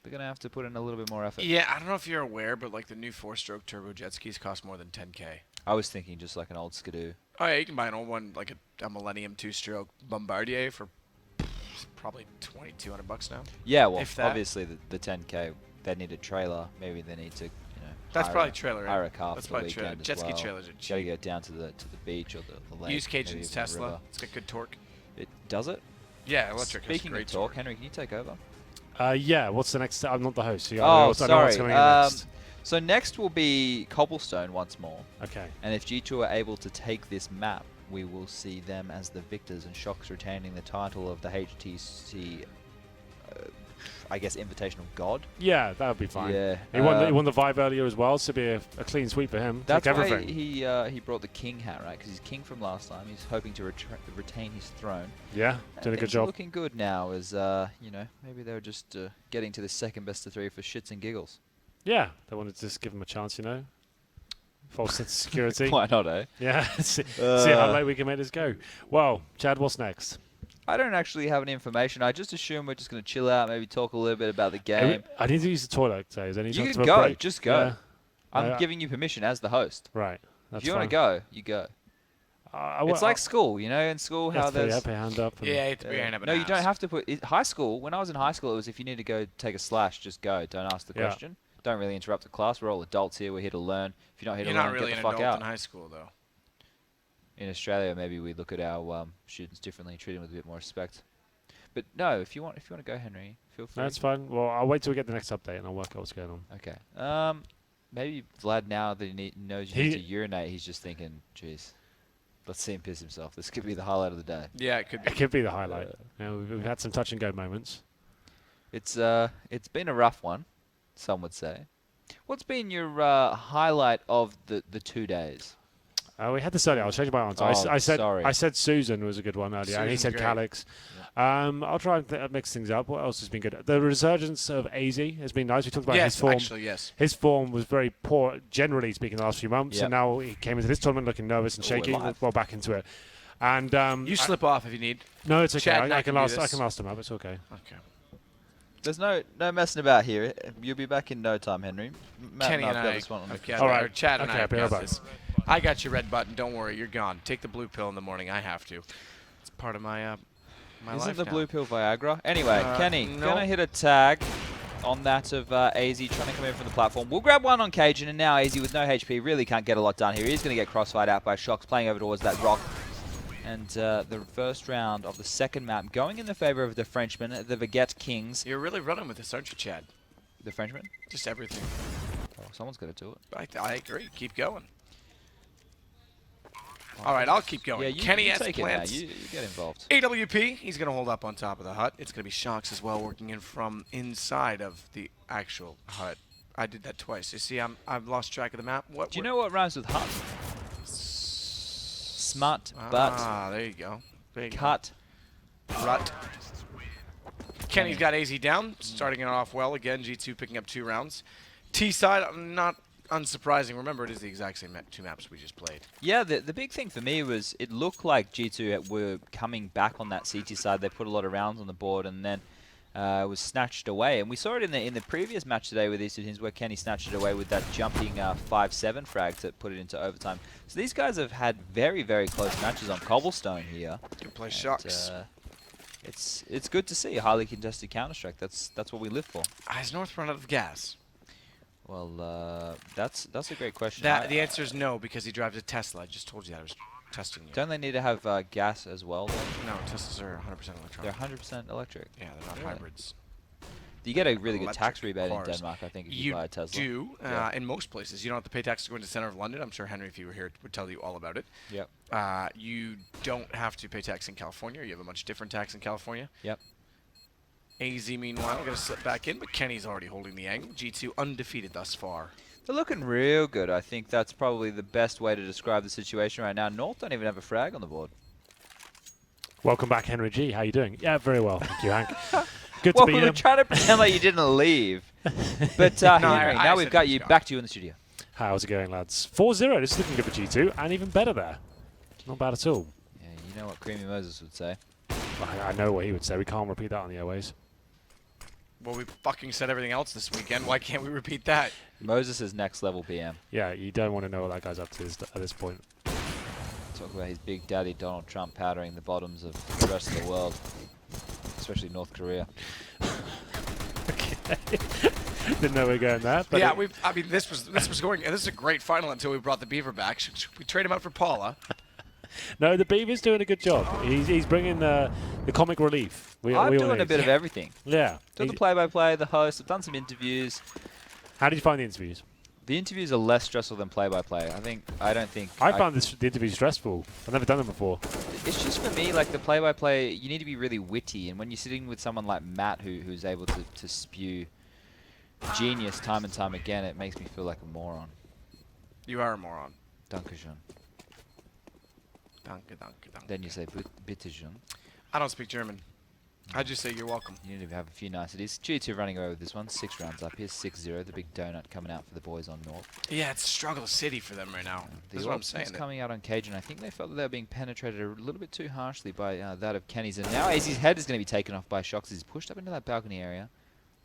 they're going to have to put in a little bit more effort. Yeah, I don't know if you're aware, but like the new 4-stroke turbo jet skis cost more than 10K. I was thinking just like an old Skidoo. Oh yeah, you can buy an old one, like a Millennium 2-stroke Bombardier for probably $2,200 now. Yeah, well, If that. obviously the 10K, they need a trailer. Maybe they need to, That's hire probably trailer. hire a car That's for the probably trailer. weekend as Jet ski well. trailers are Got to cheap. go down to the beach or the lake. Use maybe Cajun's even the Tesla. river. It's got good torque. It does it. Yeah, electric has Speaking great of talk, Henry, can you take over? Yeah, what's the next? I'm not the host. So you Oh, I know what's sorry. coming in next. So next will be Cobblestone once more. Okay. And if G2 are able to take this map, we will see them as the victors and Shox retaining the title of the HTC, I guess, Invitational God. Yeah, that would be fine. Yeah. He won the Vive earlier as well, so it'd be a clean sweep for him. That's Take why everything. he brought the king hat, right? Because he's king from last time. He's hoping to retain his throne. Yeah, And doing a good things are job. looking good now, as maybe they were just getting to the second best of 3 for shits and giggles. Yeah, they wanted to just give him a chance, False sense of security. Why not, eh? Yeah, see how late we can make this go. Well, Chad, what's next? I don't actually have any information. I just assume we're just going to chill out, maybe talk a little bit about the game. I need to use the toilet today. Is there any You chance can of a go, break? just go. Yeah. I'm giving you permission as the host. Right. That's If you want to fine. go, you go. I It's like school, in school how how put there's... your hand up. And Yeah, it's behind up. No, you don't have to put... high school, when I was in high school, it was if you need to go take a slash, just go. Don't ask the Yeah. question. Don't really interrupt the class. We're all adults here. We're here to learn. If you're not here You're to learn, not really get an the fuck adult out. in high school, though. In Australia, maybe we look at our students differently, treat them with a bit more respect. But no, if you want to go, Henry, feel free. No, that's fine. Well, I'll wait till we get the next update and I'll work out what's going on. Okay. Maybe Vlad, now that he knows you need to urinate, he's just thinking, jeez, let's see him piss himself. This could be the highlight of the day. Yeah, it could be. It could be the highlight. We've had some touch and go moments. It's been a rough one, some would say. What's been your highlight of the 2 days? We had this earlier. I'll change my answer. Oh, sorry. I said Susan was a good one earlier, and he Susan's said great. Calix. I'll try and mix things up. What else has been good? The resurgence of Aizy has been nice. We talked about his Yes, form. actually, yes. His form was very poor, generally speaking, the last few months, Yep. and now he came into this tournament looking nervous and Oh, shaky. alive. Well, back into it. And You slip off if you need. no, it's okay. Chad and I I can can do last. I this. can last him up. It's okay. Okay. There's no messing about here. You'll be back in no time, Henry. Matt Kenny and and I've got I this one on the have got All right. or Chad and Okay, I I'll have be got right this. I got your red button. Don't worry, you're gone. Take the blue pill in the morning. I have to. It's part of my my Isn't life the now. blue pill Viagra? Anyway, Kenny, no. gonna hit a tag on that of Aizy trying to come in from the platform. We'll grab one on Cajun, and now Aizy with no HP really can't get a lot done here. He's gonna get crossfired out by Shox, playing over towards that rock. And the first round of the second map going in the favor of the Frenchman, the Baguette Kings. You're really running with this, aren't you, Chad? The Frenchman? Just everything. Oh, someone's got to do it. I agree. Keep going. All right, I'll keep going. Yeah, you Kenny S take it now. plants. You get involved. AWP, he's going to hold up on top of the hut. It's going to be Shox as well, working in from inside of the actual hut. I did that twice. You see, I've lost track of the map. Do you know what rhymes with hut? Smut, butt, Ah, there you go. There you cut. go. Rut. Kenny's got AZ down, starting it off well. Again, G2 picking up 2 rounds. T side, not unsurprising. Remember, it is the exact same 2 maps we just played. Yeah, the big thing for me was it looked like G2 were coming back on that CT side. They put a lot of rounds on the board, and then was snatched away. And we saw it in the previous match today with these two teams where Kenny snatched it away with that jumping 5-7 frag to put it into overtime. So these guys have had very, very close matches on Cobblestone here. Good play, Shox. It's good to see a highly contested Counter-Strike. That's what we live for. Has North run out of gas? Well, that's a great question. The answer is no, because he drives a Tesla. I just told you that. I was testing you. Don't they need to have gas as well, though? No, Teslas are 100% electronic. They're 100% electric. Yeah, they're not Really? hybrids. You get a really good tax Electric rebate cars. in Denmark, I think, if you buy a Tesla. You do, Yeah. in most places. You don't have to pay tax to go into the center of London. I'm sure Henry, if you were here, would tell you all about it. Yep. You don't have to pay tax in California. You have a much different tax in California. Yep. AZ, meanwhile, going to slip back in, but Kenny's already holding the angle. G2 undefeated thus far. They're looking real good. I think that's probably the best way to describe the situation right now. North don't even have a frag on the board. Welcome back, Henry G. How you doing? Yeah, very well. Thank you, Hank. Good Well, to be we here. were trying to pretend like you didn't leave. But Henry, now we've got you back to you in the studio. How's it going, lads? 4-0. This is looking good for G2, and even better there. Not bad at all. Yeah, you know what Creamy Moses would say. I know what he would say. We can't repeat that on the airways. Well, we fucking said everything else this weekend. Why can't we repeat that? Moses is next level PM. Yeah, you don't want to know what that guy's up to at this point. Talk about his big daddy Donald Trump powdering the bottoms of the rest of the world, especially North Korea. Okay. Didn't know we were going there. But Yeah, I mean, this was going. This is a great final until we brought the Beaver back. Should we trade him out for Paula? No, the Beaver's doing a good job. He's bringing the comic relief. I'm we all doing a need. bit of everything. Yeah. Doing the play-by-play, the host. I've done some interviews. How did you find the interviews? The interviews are less stressful than play-by-play. I don't think. I found the interviews stressful. I've never done them before. It's just for me, like the play-by-play, you need to be really witty, and when you're sitting with someone like Matt, who's able to spew genius time and time again, it makes me feel like a moron. You are a moron. Dankeschön. Danke, danke, danke. Then you say bitteschön. I don't speak German. I just say you're welcome. You need to have a few niceties. G2 running away with this one. 6 rounds up. Here's 6-0. The big donut coming out for the boys on North. Yeah, it's struggle city for them right now. That's what I'm saying. It's coming out on Cajun. I think they felt that they were being penetrated a little bit too harshly by that of Kenny's. And now Aizy's head is going to be taken off by Shox. He's pushed up into that balcony area.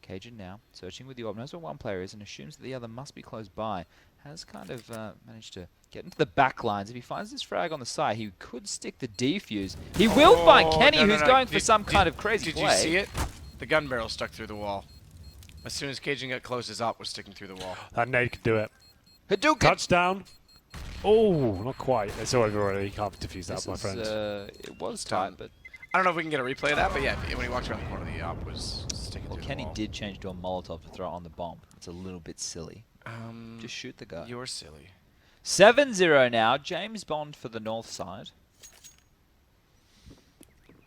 Cajun now searching with the orb. Knows where one player is and assumes that the other must be close by. Has kind of managed to get into the back lines. If he finds this frag on the side, he could stick the defuse. He will find Kenny, who's going for some kind of crazy play. Did you see it? The gun barrel stuck through the wall. As soon as Cajun got close, his op was sticking through the wall. That nade could do it. Hadouken! Touchdown. Oh, not quite. It's over already. You can't defuse that, my friends. It was tight, but I don't know if we can get a replay of that, but yeah, when he walked around the corner, the op was sticking through Kenny the wall. did change to a Molotov to throw on the bomb. It's a little bit silly. Just shoot the guy. You're silly. 7-0 now. James Bond for the north side.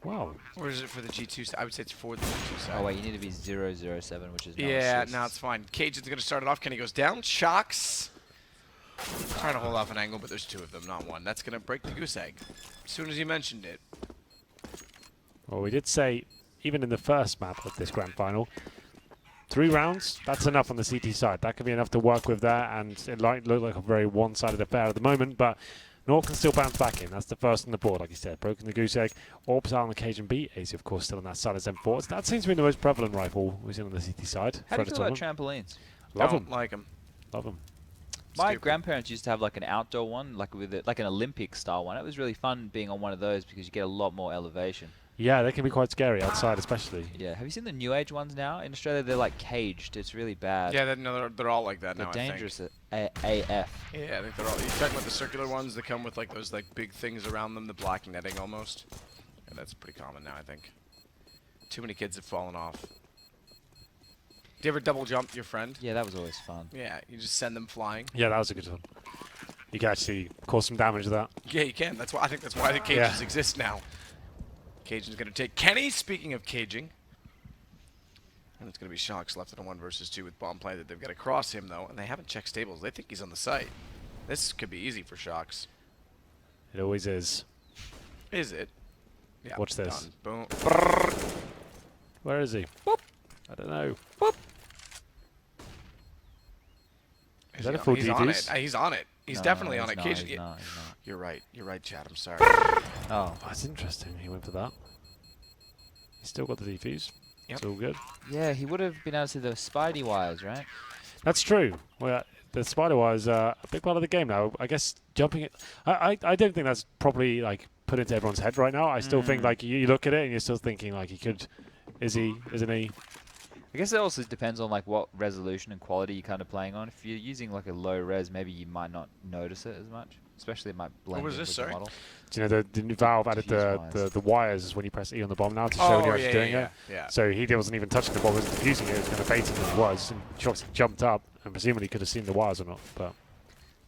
Wow. Or is it for the G2 side? I would say it's for the G2 side. Oh wait, you need to be 0-0-7, which is no Yeah, assists. no, it's fine. Cajun's going to start it off. Kenny goes down. Shox. Trying to hold off an angle, but there's two of them, not one. That's going to break the goose egg. As soon as you mentioned it. Well, we did say, even in the first map of this grand final, 3 rounds, that's enough on the CT side. That could be enough to work with there, and it might look like a very one-sided affair at the moment, but North can still bounce back in. That's the first on the board, like you said. Broken the goose egg. Orbs out on the Cajunb. Aizy, of course, still on that side as M4. That seems to be the most prevalent rifle we've seen on the CT side. How do you feel about trampolines? Love Don't them. like them. Love them. My Stupid. grandparents used to have like an outdoor one, like with it, like an Olympic style one. It was really fun being on one of those because you get a lot more elevation. Yeah, they can be quite scary outside, especially. Yeah. Have you seen the new age ones now? In Australia, they're like caged. It's really bad. Yeah, they're all like that They're now, dangerous I AF. think. Yeah, I think they're all... You're talking about the circular ones that come with like those like big things around them, the black netting almost. Yeah, that's pretty common now, I think. Too many kids have fallen off. Do you ever double jump your friend? Yeah, that was always fun. Yeah, you just send them flying. Yeah, that was a good one. You can actually cause some damage with that. Yeah, you can. That's why I think that's why the cages exist now. Cajun's gonna take Kenny. Speaking of caging, and it's gonna be Shox left in a 1 versus 2 with bomb play that they've got to cross him though, and they haven't checked stables. They think he's on the site. This could be easy for Shox. It always is. Is it? Yeah. Watch this. Done. Boom. Where is he? Boop. I don't know. Boop. Is that a full He's on it. defuse? He's on it. He's No, definitely he's on it. not, Cajun. he's not, he's not. You're right. You're right, Chad. I'm sorry. Oh. That's interesting. He went for that. He's still got the defuse. It's all good. Yeah, he would have been able to see the Spidey wires, right? That's true. Well, the spider wires are a big part of the game now. I guess jumping it. I don't think that's probably like put into everyone's head right now. I still think like you look at it and you're still thinking like he could. Is he? Isn't he? I guess it also depends on like what resolution and quality you're kind of playing on. If you're using like a low res, maybe you might not notice it as much. Especially it might blend was in this, with sorry? the model. Do you know the new Valve added Diffuse the wires when you press E on the bomb now to show when you're actually doing it. Yeah. So he wasn't even touching the bomb, he was defusing it. It was kind of baiting as it was. And Shox jumped up and presumably could have seen the wires or not. But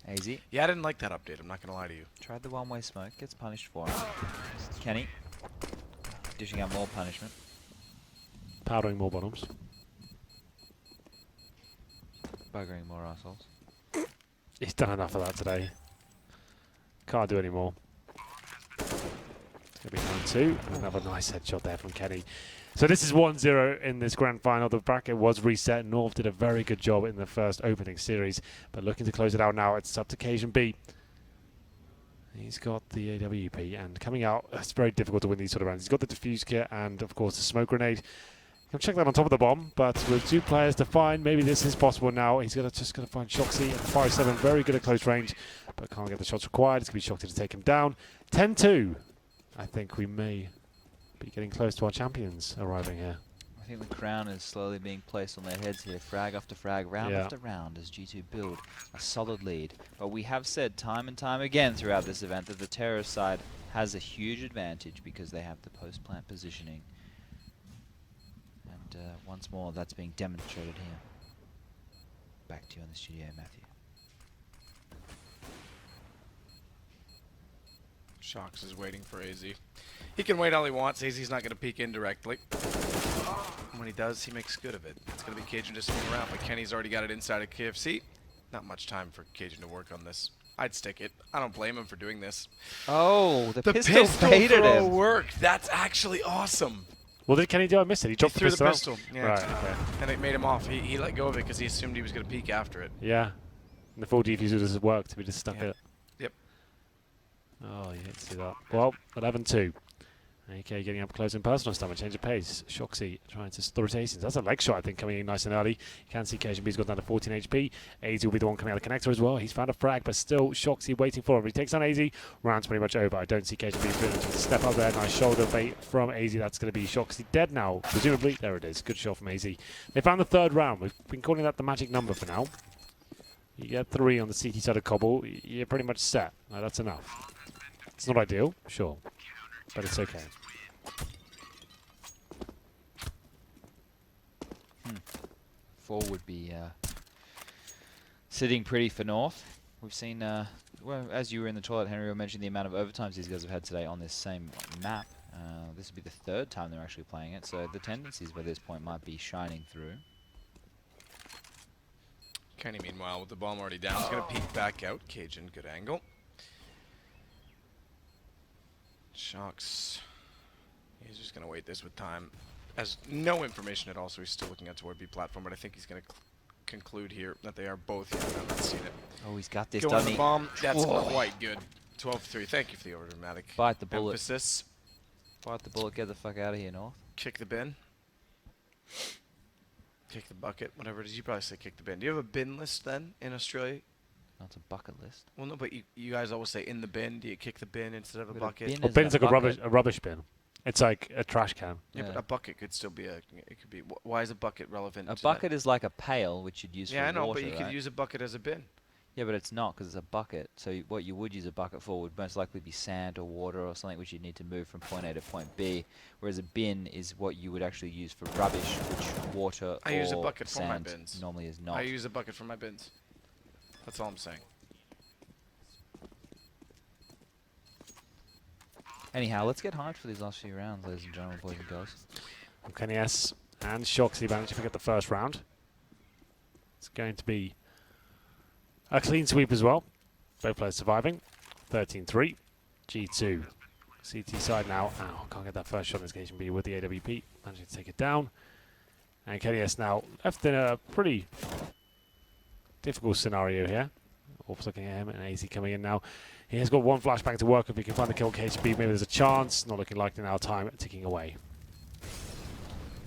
Aizy Yeah, I didn't like that update. I'm not gonna lie to you. tried the one-way smoke, gets punished for it. Kenny dishing out more punishment. powdering more bottoms. Buggering more assholes. He's done enough of that today. Can't do any more. It's going to be 9-2. Another nice headshot there from Kenny. So this is 1-0 in this grand final. The bracket was reset. North did a very good job in the first opening series. But looking to close it out now, it's up to Cajunb. He's got the AWP. And coming out, it's very difficult to win these sort of rounds. He's got the defuse kit and, of course, the smoke grenade. He'll check that on top of the bomb, but with 2 players to find, maybe this is possible now. He's just going to find Shoxy at 5-7, very good at close range, but can't get the shots required. It's going to be Shoxy to take him down. 10-2. I think we may be getting close to our champions arriving here. I think the crown is slowly being placed on their heads here, frag after frag, round after round, as G2 build a solid lead. But we have said time and time again throughout this event that the terrorist side has a huge advantage because they have the post-plant positioning. Once more, that's being demonstrated here. Back to you in the studio, Matthew. Shox is waiting for AZ. He can wait all he wants. AZ's not going to peek in directly. When he does, he makes good of it. It's going to be Cajun just swing around, but Kenny's already got it inside of KFC. Not much time for Cajun to work on this. I'd stick it. I don't blame him for doing this. Oh, the pistol baited throw him. worked. That's actually awesome. What did Kenny do? I missed it. He dropped Threw the the pistol. pistol. Yeah. Right, okay. And it made him off. He let go of it because he assumed he was going to peek after it. Yeah. And the full defuser doesn't work, we just stuck it. Yep. Oh, you didn't see that. Well, 11-2. AK getting up close and personal stamina, change of pace. Shoxy trying to rotations. That's a leg shot, I think, coming in nice and early. You can see Cajunb's got down to 14 HP. AZ will be the one coming out of the connector as well. He's found a frag, but still Shoxy waiting for him. He takes on AZ. Round's pretty much over. I don't see Cajunb doing it. Step up there. Nice shoulder bait from AZ. That's going to be Shoxy dead now, presumably. There it is. Good shot from AZ. They found the 3rd round. We've been calling that the magic number for now. You get 3 on the CT side of Cobble. You're pretty much set. That's enough. It's not ideal, sure, but it's okay. 4 would be sitting pretty for North. We've seen, well, as you were in the toilet, Henry, you mentioned the amount of overtimes these guys have had today on this same map. This would be the 3rd time they're actually playing it, so the tendencies by this point might be shining through. Kenny, meanwhile, with the bomb already down, is going to peek back out. Cajun, good angle. Shox. He's just going to wait this with time. Has no information at all, so he's still looking at toward B platform, but I think he's going to conclude here that they are both here. I've not seen it. Oh, he's got this, Go on doesn't the he? bomb. That's Whoa. quite good. 12-3. Thank you for the overdramatic Bite the bullet. emphasis. Bite the bullet, get the fuck out of here, North. Kick the bin. Kick the bucket. Whatever it is. You probably say kick the bin. Do you have a bin list then in Australia? That's a bucket list. Well, no, but you guys always say in the bin. Do you kick the bin instead of a But a bucket? bin Well, is bin's a like bucket. a rubbish bin. It's like a trash can. Yeah, but Yeah. a bucket could still be it could be. Why is a bucket relevant? A to bucket is like a pail, which you'd use that? Yeah, for I know, water, but you right? could use a bucket as a bin. Yeah, but it's not, because it's a bucket. So what you would use a bucket for would most likely be sand or water or something which you'd need to move from point A to point B, whereas a bin is what you would actually use for rubbish, which water I or use a bucket for my sand bins. normally is not. I use a bucket for my bins. That's all I'm saying. Anyhow, let's get hyped for these last few rounds, ladies and gentlemen, boys and girls. KennyS and Shoxy managed to pick up the 1st round. It's going to be a clean sweep as well. Both players surviving. 13-3. G2. CT side now. Ow, can't get that first shot in this occasion. Be with the AWP. Managing to take it down. And KennyS now left in a pretty difficult scenario here. Orp's looking at him and AZ coming in now. He has got 1 flashbang to work with. He can find the kill KHB. Maybe there's a chance. Not looking likely now. Time ticking away.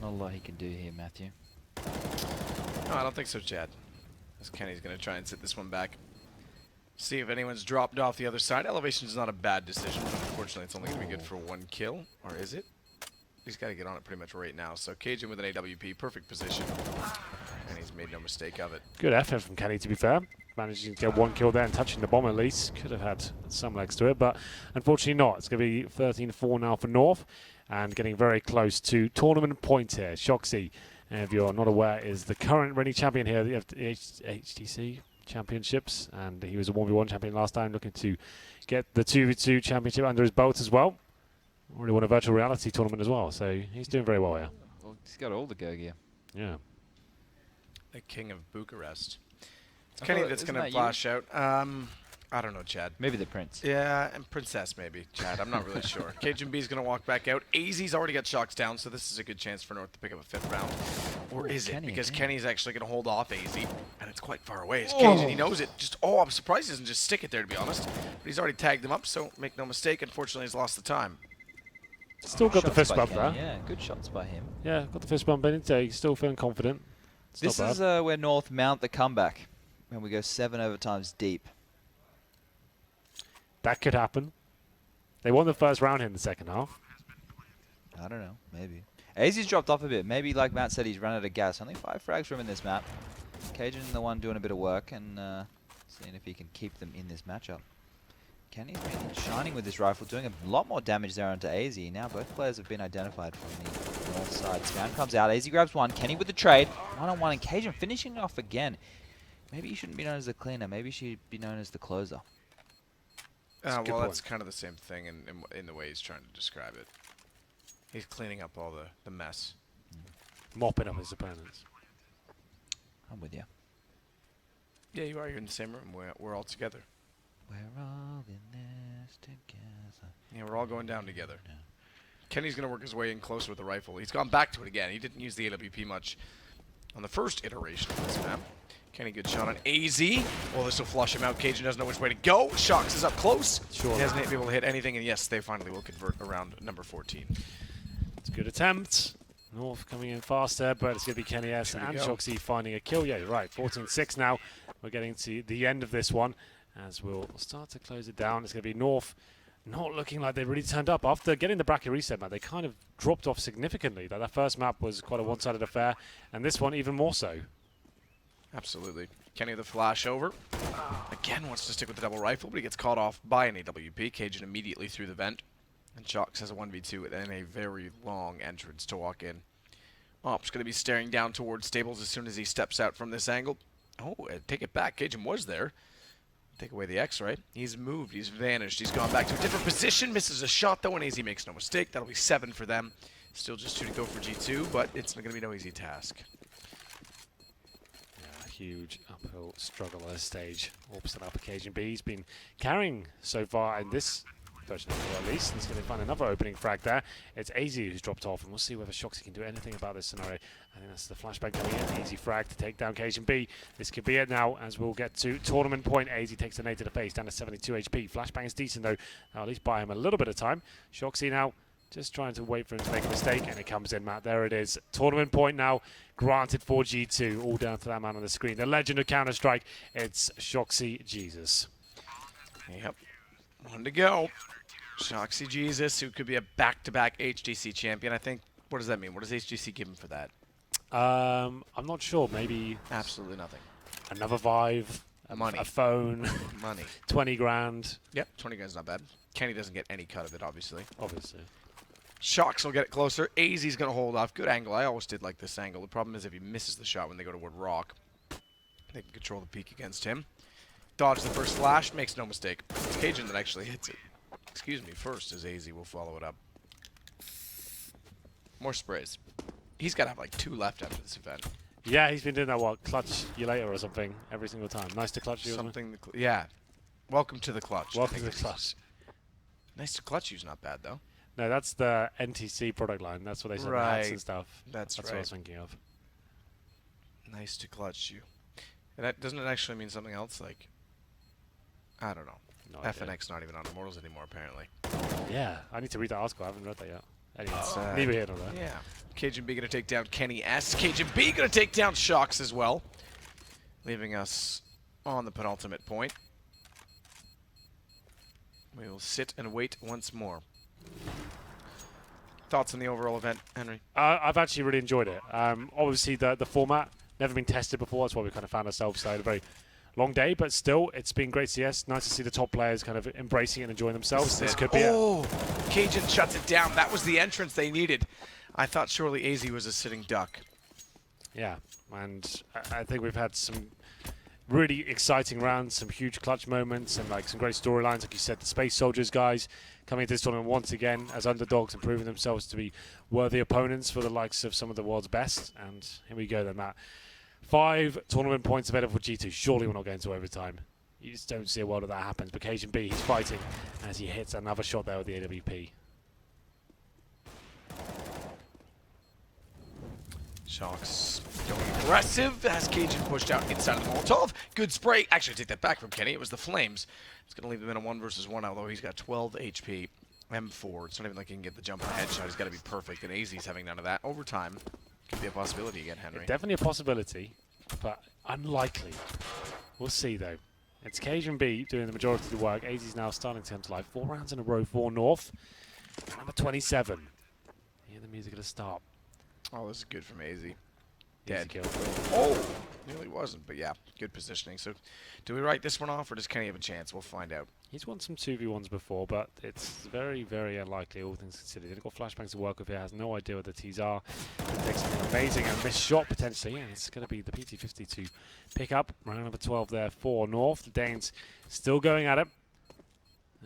Not a lot he can do here, Matthew. No, I don't think so, Chad. As Kenny's going to try and sit this one back. See if anyone's dropped off the other side. Elevation's not a bad decision, but unfortunately it's only going to be good for 1 kill. Or is it? He's got to get on it pretty much right now. So Cajun with an AWP, perfect position. And he's made no mistake of it. Good effort from Kenny, to be fair. Managing to get 1 kill there and touching the bomb at least. Could have had some legs to it, but unfortunately not. It's going to be 13-4 now for North, and getting very close to tournament point here. Shoxy, if you're not aware, is the current reigning champion here of the HTC Championships, and he was a 1v1 champion last time, looking to get the 2v2 championship under his belt as well. Already won a virtual reality tournament as well, so he's doing very well here. Well, he's got all the go gear. Yeah. The king of Bucharest. It's Kenny that's going to flash out. I don't know, Chad. Maybe the prince. Yeah, and Princess maybe, Chad. I'm not really sure. HTC going to walk back out. Aizy's already got Shox down, so this is a good chance for North to pick up a 5th round. Or is it? Because Kenny's actually going to hold off Aizy, and it's quite far away. It's Cajun, he knows it. I'm surprised he doesn't just stick it there, to be honest. But he's already tagged him up, so make no mistake. Unfortunately, he's lost the time. Still got the fist bump there. Yeah, good shots by him. Yeah, got the fist bump in. So he's still feeling confident. This is where North mount the comeback, when we go 7 overtimes deep. That could happen. They won the first round here in the second half. I don't know, maybe. Aizy's dropped off a bit. Maybe, like Matt said, he's run out of gas. Only 5 frags for him in this map. Cajun the one doing a bit of work and seeing if he can keep them in this matchup. Kenny's been shining with this rifle, doing a lot more damage there onto Aizy. Now both players have been identified from the north side. Spam comes out. Aizy grabs one. Kenny with the trade. 1-on-1 and Cajun finishing off again. Maybe he shouldn't be known as the cleaner. Maybe he should be known as the closer. Well, that's kind of the same thing in the way he's trying to describe it. He's cleaning up all the mess. Mopping up his opponents. I'm with you. Yeah, you are. You're in the same room. We're all together. We're all in this together. Yeah, we're all going down together. Yeah. Kenny's going to work his way in closer with the rifle. He's gone back to it again. He didn't use the AWP much on the first iteration of this map. Kenny, good shot on Aizy. Well, this will flush him out. Cajun doesn't know which way to go. Shox is up close. Sure. He hasn't been able to hit anything, and yes, they finally will convert around number 14. It's a good attempt. North coming in faster, but it's going to be KennyS and Shoxy finding a kill. Yeah, you're right. 14-6 now. We're getting to the end of this one, as we'll start to close it down. It's going to be North not looking like they really turned up. After getting the bracket reset map, they kind of dropped off significantly. That first map was quite a one-sided affair, and this one even more so. Absolutely. Kenny with the flash over. Again wants to stick with the double rifle, but he gets caught off by an AWP. Cajun immediately through the vent. And Shox has a 1v2 and a very long entrance to walk in. Op's going to be staring down towards Stables as soon as he steps out from this angle. Oh, take it back. Cajun was there. Take away the X, right? He's moved. He's vanished. He's gone back to a different position. Misses a shot, though, and Aizy makes no mistake. That'll be 7 for them. Still just 2 to go for G2, but it's going to be no easy task. Huge uphill struggle at this stage. Opposite up HTC. He's been carrying so far in this version of it, at least. He's going to find another opening frag there. It's Aizy who's dropped off, and we'll see whether Shoxy can do anything about this scenario. I think that's the flashback coming in. Easy frag to take down HTC. This could be it now, as we'll get to tournament point. Aizy takes the nade to the face, down to 72 HP. Flashbang is decent, though. I'll at least buy him a little bit of time. Shoxy now just trying to wait for him to make a mistake, and it comes in, Matt. There it is. Tournament point now granted for G2. All down to that man on the screen. The legend of Counter-Strike. It's Shoxy Jesus. Yep. 1 to go. Shoxy Jesus, who could be a back-to-back HTC champion. I think, what does that mean? What does HTC give him for that? I'm not sure. Maybe absolutely nothing. Another Vive. Money. A phone. Money. 20 grand. Yep, 20 grand's not bad. Kenny doesn't get any cut of it, obviously. Obviously. Shox will get it closer. Aizy's going to hold off. Good angle. I always did like this angle. The problem is if he misses the shot when they go toward Rock, they can control the peak against him. Dodge the first flash. Makes no mistake. It's Cajun that actually hits it. Excuse me, first, as Aizy will follow it up. More sprays. He's got to have like 2 left after this event. Yeah, he's been doing that, what, clutch you later or something every single time. Nice to clutch you. Something, yeah. Welcome to the clutch. Welcome to the clutch. Nice to clutch you's not bad, though. No, that's the NTC product line. That's what they said, right. Hats and stuff. That's right. What I was thinking of. Nice to clutch you. And that, doesn't it actually mean something else? Like, I don't know. No FNX idea. not even on Immortals anymore, apparently. Yeah, I need to read that article. I haven't read that yet. Anyways, neither here nor there. Yeah. Cajunb going to take down KennyS. Cajunb going to take down Shox as well. Leaving us on the penultimate point. We will sit and wait once more. Thoughts on the overall event, Henry? I've actually really enjoyed it. Obviously, the format, never been tested before. That's why we kind of found ourselves had a very long day, but still, it's been great to see. Yes, nice to see the top players kind of embracing it and enjoying themselves. This could be Cajun shuts it down. That was the entrance they needed. I thought surely Aizy was a sitting duck. Yeah, and I think we've had some really exciting rounds, some huge clutch moments, and like some great storylines. Like you said, the Space Soldiers guys coming into this tournament once again as underdogs and proving themselves to be worthy opponents for the likes of some of the world's best. And here we go then, Matt. 5 tournament points available for G2. Surely we're not going to overtime. You just don't see a world of that happens. But Cajunb, he's fighting as he hits another shot there with the AWP. Shox going aggressive as Cajun pushed out inside of the Molotov. Good spray. Actually, take that back from Kenny. It was the Flames. It's going to leave him in a 1 versus 1, although he's got 12 HP. M4. It's not even like he can get the jump on headshot. He's got to be perfect, and Aizy's having none of that. Overtime could be a possibility again, Henry. It's definitely a possibility, but unlikely. We'll see, though. It's Cajunb doing the majority of the work. Aizy's now starting to come to life. 4 rounds in a row for North. Number 27. Hear the music at the start. Oh, this is good from Aizy. Dead kill. Oh, nearly wasn't, but yeah, good positioning. So, do we write this one off, or does Kenny have a chance? We'll find out. He's won some 2v1s before, but it's very, very unlikely, all things considered. He's got flashbangs to work with here, has no idea what the T's are. He takes something amazing and missed shot potentially, and it's going to be the PT50 to pick up. Round number 12 there for North. The Danes still going at it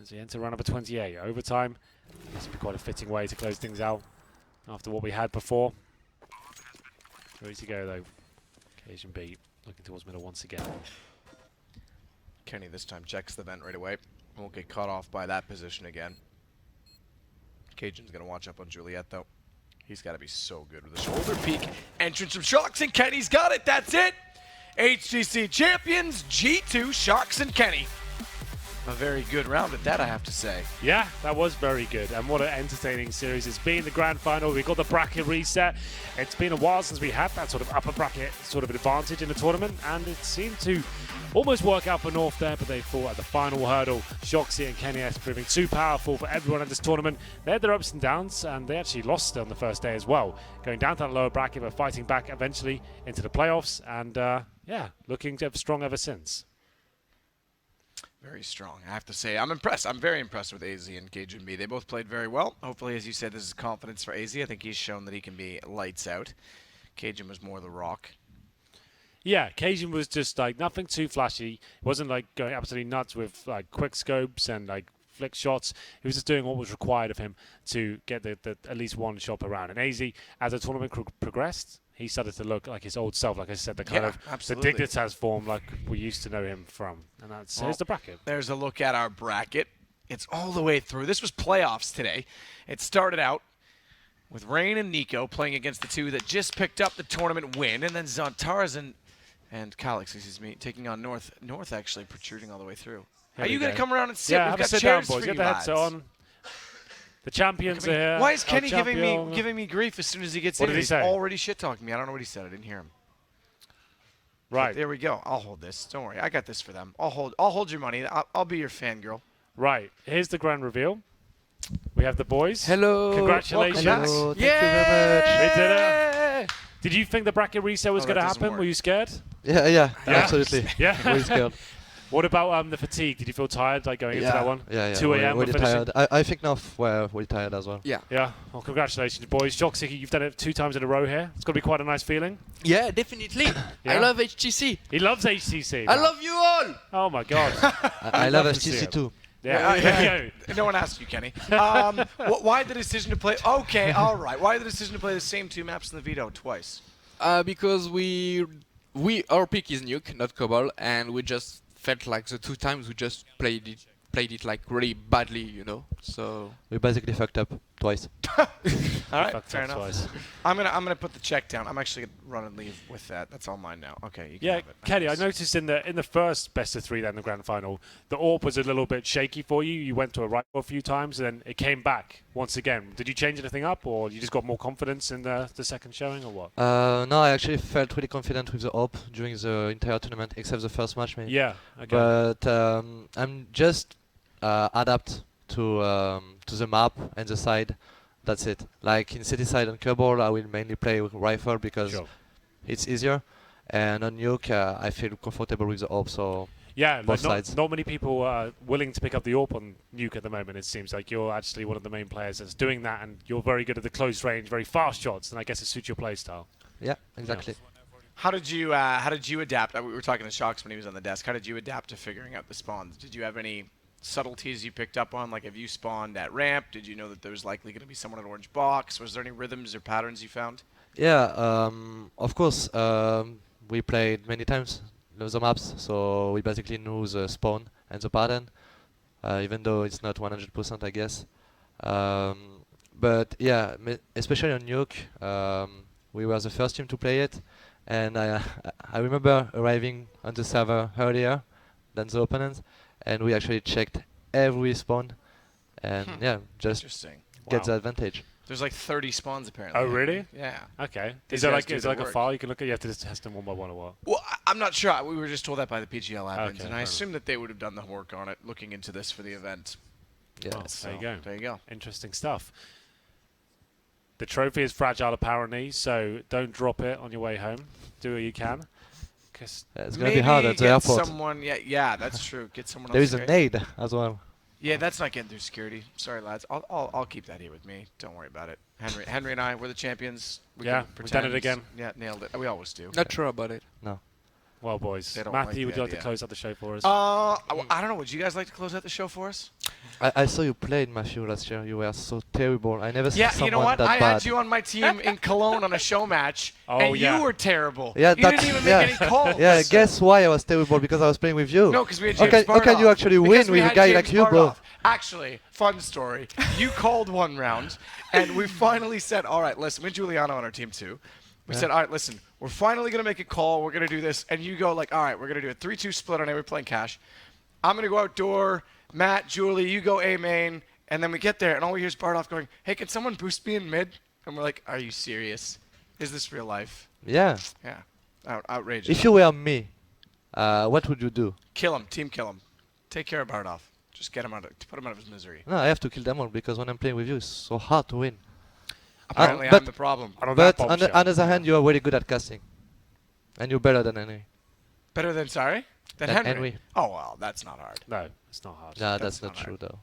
as we enter round number 28. Overtime. This would be quite a fitting way to close things out after what we had before. Ready to go though. Cajunb looking towards middle once again. Kenny this time checks the vent right away. Won't get caught off by that position again. Cajun's going to watch up on Juliet though. He's got to be so good with the shoulder peek. Entrance from Shox and Kenny's got it. That's it. HTC champions G2 Shox and Kenny. A very good round at that, I have to say. Yeah, that was very good, and what an entertaining series it's been. The grand final, we got the bracket reset. It's been a while since we had that sort of upper bracket sort of advantage in the tournament, and it seemed to almost work out for North there, but they fought at the final hurdle. Shox&KennyS proving too powerful for everyone in this tournament. They had their ups and downs, and they actually lost on the first day as well. Going down to that lower bracket, but fighting back eventually into the playoffs, and yeah, looking strong ever since. Very strong, I have to say. I'm impressed. I'm very impressed with Aizy and Cajunb. They both played very well. Hopefully, as you said, this is confidence for Aizy. I think he's shown that he can be lights out. Cajun was more the rock. Yeah, Cajun was just like nothing too flashy. It wasn't like going absolutely nuts with like quick scopes and like flick shots. He was just doing what was required of him to get the at least one shot per round. And Aizy, as the tournament progressed, he started to look like his old self, like I said, the kind of absolutely. the Dignitas form like we used to know him from. And that's here's the bracket. There's a look at our bracket. It's all the way through. This was playoffs today. It started out with Rain and Nico playing against the two that just picked up the tournament win, and then Zontaras and Calix, excuse me, taking on North. North actually protruding all the way through. Are you going to come around and sit? Yeah, We've got sit down, chairs boys. for Get you, the headset lads. on. The champions are here. Why is Our Kenny champion. giving me grief as soon as he gets What in? did he He's say? already shit-talking me. I don't know what he said. I didn't hear him. Right. But there we go. I'll hold this. Don't worry. I got this for them. I'll hold your money. I'll be your fangirl. Right. Here's the grand reveal. We have the boys. Hello. Congratulations. Hello. Thank you Yay! very much. They did it. Did you think the bracket reset was Oh, going that to doesn't happen? work. Were you scared? Yeah, Yeah. absolutely. Yeah. Really scared. What about the fatigue? Did you feel tired like going into that one? Yeah. 2 a.m. Really finishing? tired. I think North were really tired as well. Yeah. Well, congratulations, boys. Shox, you've done it 2 times in a row here. It's got to be quite a nice feeling. Yeah, definitely. Yeah. I love HTC. He loves HTC. I man. love you all. Oh my God. I love love to see HTC it. too. Yeah. No one asked you, Kenny. Why the decision to play? Okay, all right. Why the decision to play the same 2 maps in the veto twice? Because our pick is Nuke, not Cobble, and we just felt like the 2 times we just played it like really badly, you know. So We basically fucked up. twice. All right, Fucked fair up enough. twice. I'm gonna put the check down. I'm actually gonna run and leave with that. That's all mine now. Okay, you can Yeah, have it. Kenny, I guess. noticed in the first best of three, then the grand final, the AWP was a little bit shaky for you. You went to a rifle a few times, and then it came back once again. Did you change anything up, or you just got more confidence in the second showing, or what? No, I actually felt really confident with the AWP during the entire tournament, except the first match maybe. Yeah. Okay. But I'm just adapt to the map and the side. That's it. Like in city side and Kerbal, I will mainly play with rifle because Sure. it's easier. And on Nuke, I feel comfortable with the AWP. So Yeah, both like sides. not many people are willing to pick up the AWP on Nuke at the moment. It seems like you're actually one of the main players that's doing that, and you're very good at the close range, very fast shots, and I guess it suits your play style. yeah, exactly. How did you adapt? We were talking to Shox when he was on the desk. How did you adapt to figuring out the spawns? Did you have any subtleties you picked up on? Like, if you spawned at ramp, did you know that there was likely going to be someone at orange box? Was there any rhythms or patterns you found? Yeah, of course. We played many times the maps, so we basically knew the spawn and the pattern, even though it's not 100%, I guess. But yeah, especially on Nuke, we were the first team to play it, and I remember arriving on the server earlier than the opponents, and we actually checked every spawn, and yeah, just Interesting. get Wow. the advantage. There's like 30 spawns apparently. Oh, really? Yeah. Okay. These Is there guys like do is the there like a work. file you can look at? You have to just test them one by one or what? Well, I'm not sure. We were just told that by the PGL admins, Okay, and fair I enough. assume that they would have done the work on it, looking into this for the event. Yeah. Oh, So, there you go. There you go. Interesting stuff. The trophy is fragile apparently, so don't drop it on your way home. Do what you can. 'Cause It's gonna be hard at the get airport. someone. Yeah, that's true. Get someone There else. is a nade as well. Yeah, that's not getting through security. Sorry, lads. I'll keep that here with me. Don't worry about it. Henry and I, we're the champions. We Yeah, can we've done it pretend. again. Yeah, nailed it. We always do. Not sure about it. well, boys. They don't Matthew, like the would you like to idea. close out the show for us? I don't know. Would you guys like to close out the show for us? I saw you played Matthew last year. You were so terrible. I never Yeah, saw you know someone what? that I bad. had you on my team in Cologne on a show match, Oh, and yeah. you were terrible. Yeah, you didn't that's- even yeah. make any calls. Yeah, guess why I was terrible? Because I was playing with you. No, because we had How James can- how can you Bardoff. actually win Because we with a had guy James like you, bro? Bardoff. Actually, fun story. You called one round, and we finally said, all right, listen, we had Giuliano on our team too. We said, all right, listen, we're finally going to make a call. We're going to do this. And you go like, all right, we're going to do a 3-2 split on A. We're playing cash. I'm going to go outdoor. Matt, Julie, you go A main. And then we get there, and all we hear is Bardoff going, hey, can someone boost me in mid? And we're like, are you serious? Is this real life? Yeah. Yeah. Outrageous. If you were me, what would you do? Kill him. Team kill him. Take care of Bardoff. Just get him put him out of his misery. No, I have to kill them all because when I'm playing with you, it's so hard to win. Apparently, but- I'm the problem. And on that But on the bombshell. other hand, you are really good at casting, and you're better than Henry. Better than, sorry? Than Than Henry. Henry. Oh, well, that's not hard. No, it's not hard. Nah, That's that's not not true though.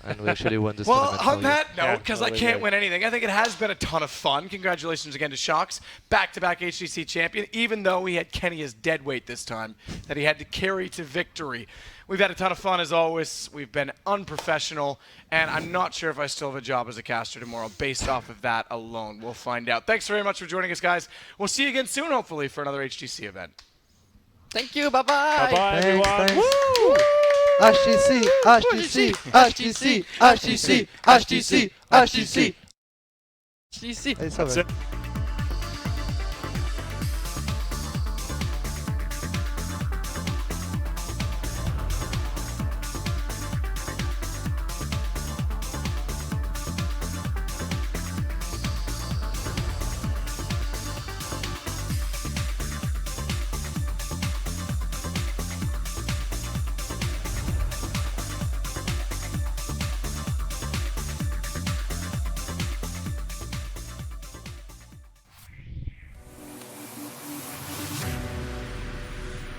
And we actually won this Well, tournament. on for that Yeah, note, because well, I there you can't go. win anything, I think it has been a ton of fun. Congratulations again to Shox, back-to-back HTC champion, even though he had Kenny as dead weight this time, that he had to carry to victory. We've had a ton of fun as always. We've been unprofessional, and I'm not sure if I still have a job as a caster tomorrow based off of that alone. We'll find out. Thanks very much for joining us, guys. We'll see you again soon, hopefully, for another HTC event. Thank you. Bye-bye. Bye-bye, Thanks, everyone. thanks. HTC, HTC, HTC, HTC, HTC, HTC. GC. It's That's over. it.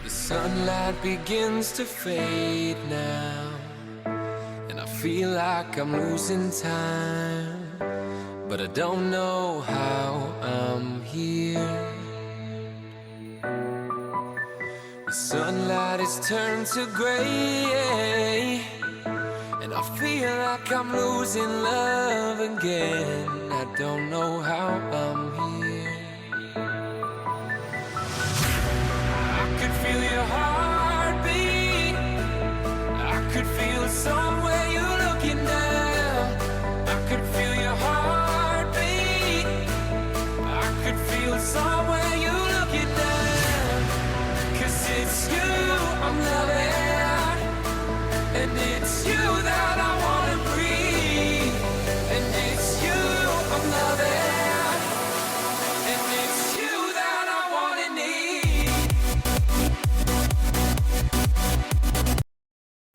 The sunlight begins to fade now, and I feel like I'm losing time, but I don't know how I'm here. The sunlight is turned to gray, and I feel like I'm losing love again. I don't know how I'm here. I could feel your heartbeat. I could feel somewhere you're looking down. I could feel I'm loving